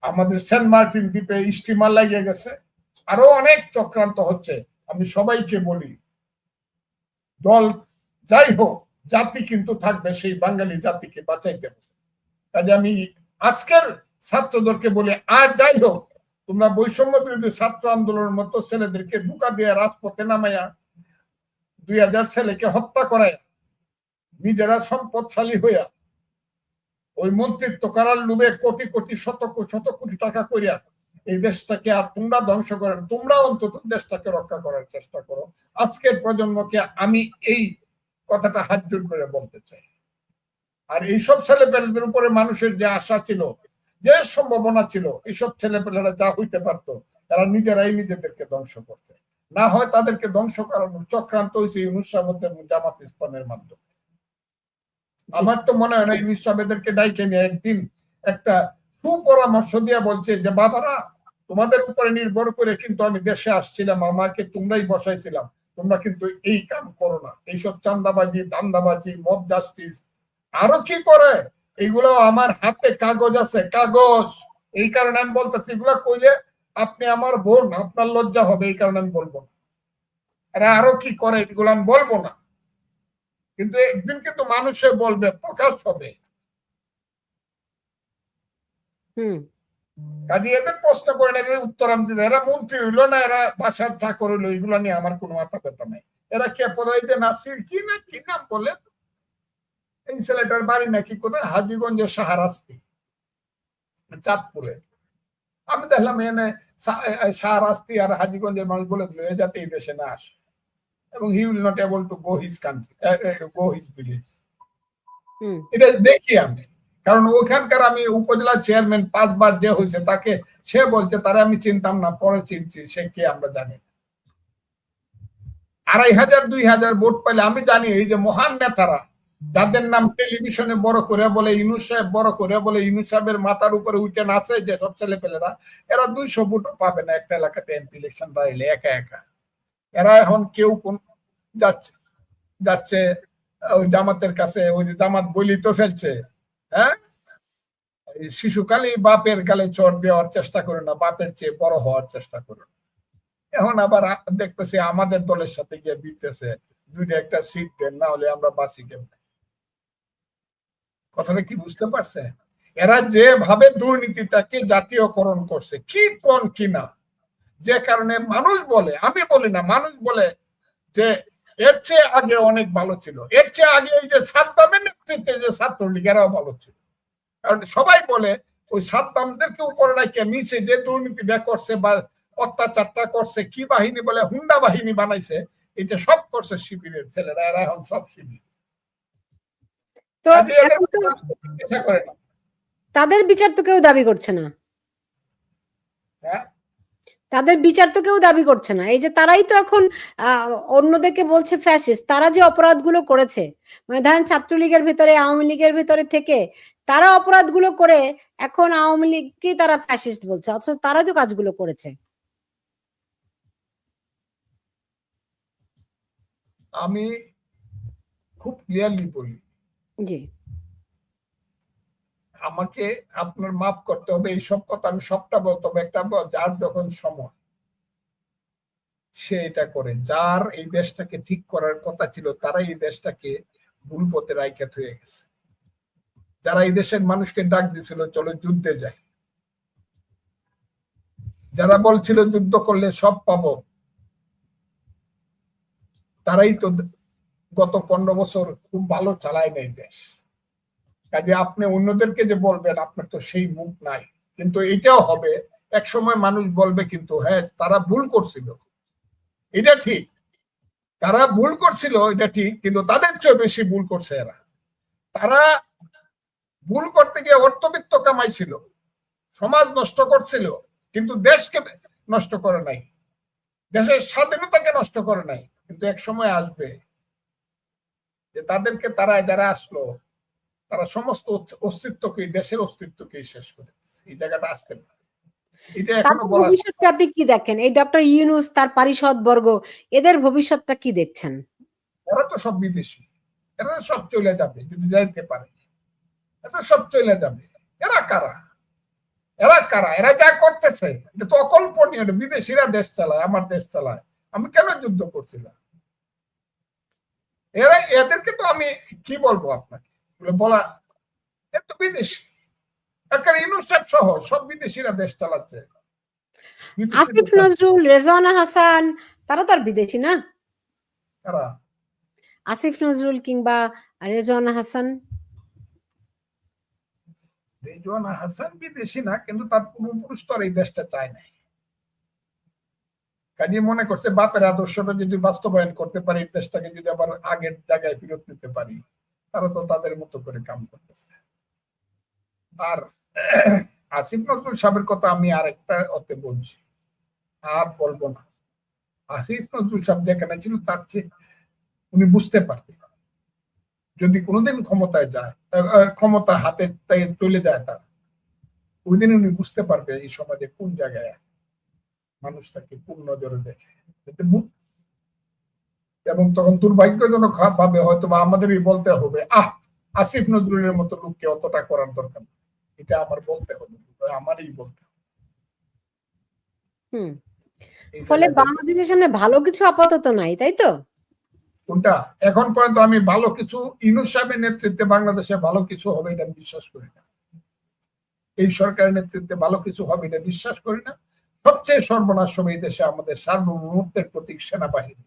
আমাদের সেন্ট মার্টিন দ্বীপে স্টিমার লাগিয়ে গেছে, আরো অনেক চক্রান্ত হচ্ছে। আমি সবাইকে বলি, দল যাই হোক, জাতি কিন্তু থাকবে, সেই বাঙালি জাতিকে বাঁচাইতে হবে। কাজে আমি আজকের ছাত্রদেরকে বলি, আর যাই হোক, তোমরা বৈষম্য বিরোধী ছাত্র আন্দোলনের মতো ছেলেদেরকে ধোঁকা দিয়ে রাজপথে নামাইয়া 2000 ছেলেকে হত্যা করায় নিজেরা সম্পদশালী হইয়া ওই মন্ত্রিত্ব করার লোভে কোটি কোটি শত কোটি টাকা করিয়া এই দেশটাকে আর তোমরা ধ্বংস করেন, তোমরা অন্তত দেশটাকে রক্ষা করার চেষ্টা করো। আজকের প্রজন্মকে আমি এই কথাটা হাত জোর করে বলতে চাই। আর এইসব ছেলেপেলেদের উপরে মানুষের যে আশা ছিল, যে সম্ভাবনা ছিল, এইসব ছেলেপেলেরা যা হইতে পারতো, তারা নিজেরাই নিজেদেরকে ধ্বংস করতে, না হয় তাদেরকে ধ্বংস করানোর চক্রান্ত হয়েছে ইউনূস সাহেবদের জামাত ইসলামের মাধ্যমে। আমার তো মনে হয় না ইউনূস সাহেবদেরকে ডাইকে নিয়ে একদিন একটা সুপরামর্শ দিয়ে বলছে যে বাবারা, তোমাদের উপরে নির্ভর করে কিন্তু আমি দেশে আসছিলাম, আমাকে তোমরাই বসাইছিলাম, তোমরা কিন্তু এই কাম করো না, এইসব চান্দাবাজি, দান্দাবাজি, মব জাস্টিস, আরো কি করে, এইগুলো আমার হাতে কাগজ আছে, কাগজ। এই কারণে আমি বলতেছি, এগুলা কইলে আপনি আমার বোন, আপনার লজ্জা হবে, এই কারণে আমি বলবো না। এরা আরো কি করে এগুলো আমি বলবো না, কিন্তু একদিন কিন্তু মানুষে বলবে, প্রকাশ হবে। কাজে এদের প্রশ্ন করে না, এদের উত্তর আমি দিতে, এরা মন্ত্রী হইলো না, এরা বাসার চাকর হইলো, এগুলো নিয়ে আমার কোনো মাথা ব্যথা নেই। এরা কে পদাইতে নাসির কি না কি নাম বলে, এই ছেলেটার বাড়ি নাকি কোথায় হাজীগঞ্জের শাহরাস্তি, চাঁদপুরে। আমি দেখলাম এনে শাহরাস্তি আর হাজীগঞ্জের মানুষ বলে দিল যাতে এই দেশে না আসে, এবং he will not able to go his country, go his village. এটা দেখি আমি, কারণ ওখানকার আমি উপজেলা চেয়ারম্যান 5 বার যে হয়েছে, তাকে সে বলছে তারা আমি চিনতাম না, পরে চিনছি, সে কে আমরা জানি। 2500-2000 ভোট পাইলে আমি জানি এই যে মহান নেতারা যাদের নাম টেলিভিশনে বড় করে বলে, ইউনূস সাহেব বড় করে বলে, ইউনূস সাহেবের মাথার উপরে উঠে নাচে যে সব ছেলে পেলেরা, এরা 200 ভোটও পাবে না একটা এলাকাতে এমপি ইলেকশন দাঁড়িয়ে একা একা। এরা এখন কেউ কোন যাচ্ছে ওই জামাতের কাছে, ওই জামাত বলি তো ফেলছে, হ্যাঁ, শিশুকালে বাপের গালে চড় দেওয়ার চেষ্টা করে না, বাপের চেয়ে বড় হওয়ার চেষ্টা করে। এখন আবার দেখতেছি আমাদের দলের সাথে গিয়ে বিটতেছে, 2-1টা সিট দেন, না হলে আমরা বাঁচি কেমনে। কথাটা কি বুঝতে পারছে? এরা যেভাবে দুর্নীতিটাকে জাতীয়করণ করছে, কি কোন কিনা, যে কারণে মানুষ বলে, আমি বলি না, মানুষ বলে যে এর চেয়ে আগে অনেক ভালো ছিল, এর চেয়ে আগে এই যে সাদ্দামের নেতৃত্বে যে ছাত্রলীগ, এরাও ভালো ছিল। কারণ সবাই বলে ওই সাদ্দামদেরকে উপরে রাখে নিচে যে দুর্নীতিটা করছে বা অত্যাচারটা করছে, কি বাহিনী বলে, হুন্ডা বাহিনী বানাইছে, এটা সব করছে শিবিরের ছেলেরা, এরা এখন সব শিবির। তাদের বিচার তো কেউ দাবি করছে না, তাদের বিচার তো কেউ দাবি করছে না। এই যে তারাই তো এখন অন্যদেরকে বলছে ফ্যাসিস্ট, তারা যে অপরাধগুলো করেছে, মানে ধরেন ছাত্রলীগের ভিতরে, আওয়ামী লীগের ভিতরে থেকে তারা অপরাধগুলো করে এখন আওয়ামী লীগকে তারা ফ্যাসিস্ট বলছে, অথচ তারা তো কাজগুলো করেছে। আমি খুব ক্লিয়ারলি বলি, জি, আমাকে আপনার মাফ করতে হবে, এইসব কথা আমি সবটা বলতে হবে, একটা যার যখন সময় সে এটা করে, যার এই দেশটাকে ঠিক করার কথা ছিল, তারা এই দেশটাকে ভুল পথে রাইখা হয়ে গেছে। যারা এই দেশের মানুষকে ডাক দিছিল চলো যুদ্ধে যাই, যারা বলছিল যুদ্ধ করলে সব পাবো, তারাই তো গত 15 বছর খুব ভালো চালায় নেই দেশ। কাজে আপনি অন্যদেরকে যে বলবেন, আপনার তো সেই মুখ নাই। কিন্তু এটাও হবে, এক সময় মানুষ বলবে কিন্তু হ্যাঁ তারা ভুল করছিল, এটা ঠিক, তারা ভুল করছিল এটা ঠিক, কিন্তু তাদের চেয়ে বেশি ভুল করছে এরা। তারা ভুল করতে গিয়ে অর্থবিত্ত কামাইছিল, সমাজ নষ্ট করছিল, কিন্তু দেশকে নষ্ট করে নাই, দেশের স্বাধীনতাকে নষ্ট করে নাই। কিন্তু এক সময় আসবে যে তাদেরকে, তারা যারা আসলো, তারা সমস্ত অস্তিত্বকে, দেশের অস্তিত্বকে শেষ করে দিচ্ছে। এই জায়গাটা আসতে পারে, এটা এখনো তাদের বলা। ভবিষ্যৎটা আপনি কি দেখেন? এই ডক্টর ইউনূস, তার পারিষদ বর্গ, এদের ভবিষ্যৎটা কি দেখছেন? এরা তো সব বিদেশি, এরা সব চলে যাবে যদি যাইতে পারে, এরা সব চলে যাবে। এরা কারা? এরা কারা? এরা যা করতেছে এটা তো অকল্পনীয়। বিদেশিরা দেশ চালায়, আমার দেশ চালায়, আমি কেন যুদ্ধ করছিলাম? এরা, এদেরকে তো আমি কি বলবো আপনাকে, বলা, এ তো বিদেশি, একটা ইউনূস সহ সব বিদেশিরা দেশ চালাচ্ছে। আসিফ নজরুল, রেজওয়ানা হাসান, তারা তো আর বিদেশি না। কারা? আসিফ নজরুল কিংবা রেজওয়ানা হাসান। রেজওয়ানা হাসান বিদেশি না, কিন্তু তার পূর্বপুরুষ তো আর এই দেশটা চায় নাই। কাজে মনে করছে বাপের আদর্শটা যদি বাস্তবায়ন করতে পারি, দেশটাকে যদি আবার আগের জায়গায় ফেরত নিতে পারি, তারা তো তাদের মতো করে কাম করতেছে। আর আসিফ নজরুল সাহেবের কথা আমি আরেকটা অতে বলছি, আর বলবো না। আসিফ নজরুল সাহেব যেখানে ছিল তার চেয়ে উনি বুঝতে পারতেন, যদি কোনোদিন ক্ষমতায় যায়, ক্ষমতা হাতে চলে যায় তার, ওই দিন উনি বুঝতে পারবে এই সমাজে কোন জায়গায় আছে, মানুষ তাকে কোন নজরে দেখে। এবং তখন দুর্ভাগ্যজনক ভাবে হয়তো বা আমাদেরই বলতে হবে, আসিফ নজরুলের মতো লোককে অতটা করার দরকার, এটা আমার বলতে হবে, আমারই বলতে হবে। ফলে বাংলাদেশের সামনে ভালো কিছু আপাতত নাই, তাই তো? কোনটা? এখন পর্যন্ত আমি ভালো কিছু, ইউনূস সাহেবের নেতৃত্বে বাংলাদেশে ভালো কিছু হবে এটা আমি বিশ্বাস করি না। এই সরকারের নেতৃত্বে ভালো কিছু হবে এটা বিশ্বাস করি না। সবচেয়ে সর্বনাশ হবে এই দেশে আমাদের সার্বভৌমত্বের প্রতীক সেনাবাহিনী।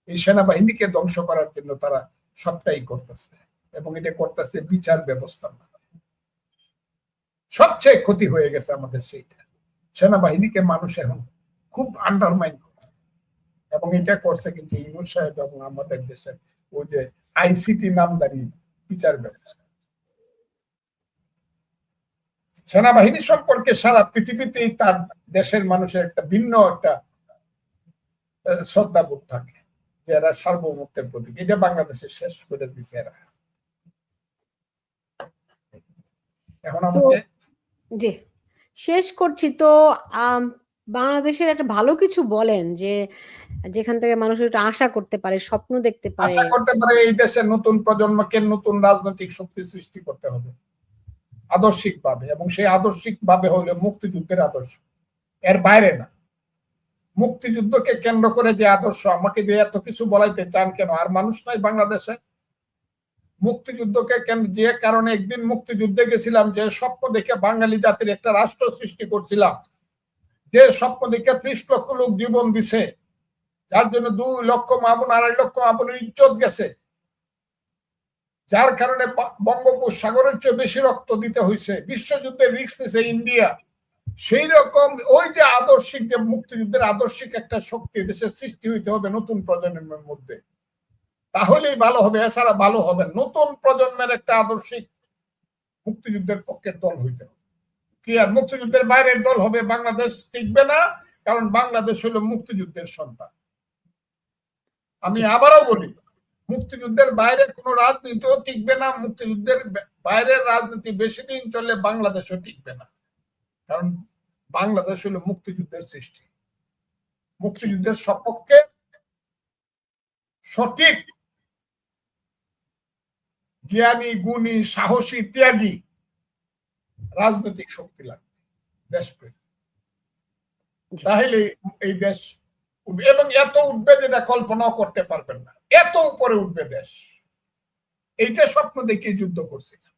এই সেনাবাহিনীকে ধ্বংস করার জন্য তারা সবটাই করতেছে, এবং এটা করতেছে বিচার ব্যবস্থা। সবচেয়ে ক্ষতি হয়ে গেছে আমাদের সেইটা, সেনাবাহিনীকে মানুষ এখন খুব আন্ডারমাইন করে, এবং এটা করছে কিন্তু ইউনূস সাহেব এবং আমাদের দেশের ওই যে আইসিটি নামদারি বিচার ব্যবস্থা। সেনাবাহিনী সম্পর্কে সারা পৃথিবীতেই তার দেশের মানুষের একটা ভিন্ন একটা শ্রদ্ধাবোধ থাকে, যে এরা সার্বভৌমত্বের প্রতীক। এটা বাংলাদেশে শেষ করে দিচ্ছে এরা। এখন আমাকে জি শেষ করছি তো। বাংলাদেশের একটা ভালো কিছু বলেন, যে যেখান থেকে মানুষ একটু আশা করতে পারে, স্বপ্ন দেখতে পারে। আশা করতে পারে এই দেশের নতুন প্রজন্মকে নতুন রাজনৈতিক শক্তি সৃষ্টি করতে হবে আদর্শিক ভাবে, এবং সেই আদর্শিক ভাবে হলে মুক্তিযুদ্ধের আদর্শ, এর বাইরে না। মুক্তিযুদ্ধকে কেন্দ্র করে যে আদর্শ, আমাকে দিয়ে এত কিছু বলাইতে চান কেন? আর মানুষ নাই বাংলাদেশে? মুক্তিযুদ্ধকে যে কারণে একদিন মুক্তিযুদ্ধে গেছিলাম, যে স্বপ্ন দেখে বাঙালি জাতির একটা রাষ্ট্র সৃষ্টি করছিলাম, যে স্বপ্ন দেখে 30 লক্ষ লোক জীবন দিছে, যার জন্য 2 লক্ষ মা-বোন, 2.5 লক্ষ মা-বোনের ইজ্জত গেছে, যার কারণে বঙ্গোপসাগরের চেয়ে বেশি রক্ত দিতে হয়েছে, বিশ্বযুদ্ধের রিস্ক নিছে ইন্ডিয়া। সেই রকম ওই যে আদর্শিক, যে মুক্তিযুদ্ধের আদর্শিক একটা শক্তি দেশের সৃষ্টি হইতে হবে নতুন প্রজন্মের মধ্যে, তাহলেই ভালো হবে, এছাড়া ভালো হবে। নতুন প্রজন্মের একটা আদর্শিক মুক্তিযুদ্ধের পক্ষের দল হইতে হবে। ক্লিয়ার? মুক্তিযুদ্ধের বাইরের দল হবে বাংলাদেশ টিকবে না, কারণ বাংলাদেশ হলো মুক্তিযুদ্ধের সন্তান। আমি আবারও বলি, মুক্তিযুদ্ধের বাইরে কোন রাজনীতিও টিকবে না, মুক্তিযুদ্ধের বাইরের রাজনীতি বেশি দিন চললে বাংলাদেশও টিকবে না, কারণ বাংলাদেশ হলো মুক্তিযুদ্ধের সৃষ্টি। মুক্তিযুদ্ধের সপক্ষে সঠিক জ্ঞানী, গুণী, সাহসী, ত্যাগী রাজনৈতিক শক্তি লাগবে দেশপ্রেম, তাহলে এই দেশ উঠবে, এবং এত উঠবে যেটা কল্পনাও করতে পারবেন না, এত উপরে উঠবে দেশ। এইটা স্বপ্ন দেখে যুদ্ধ করছিলাম।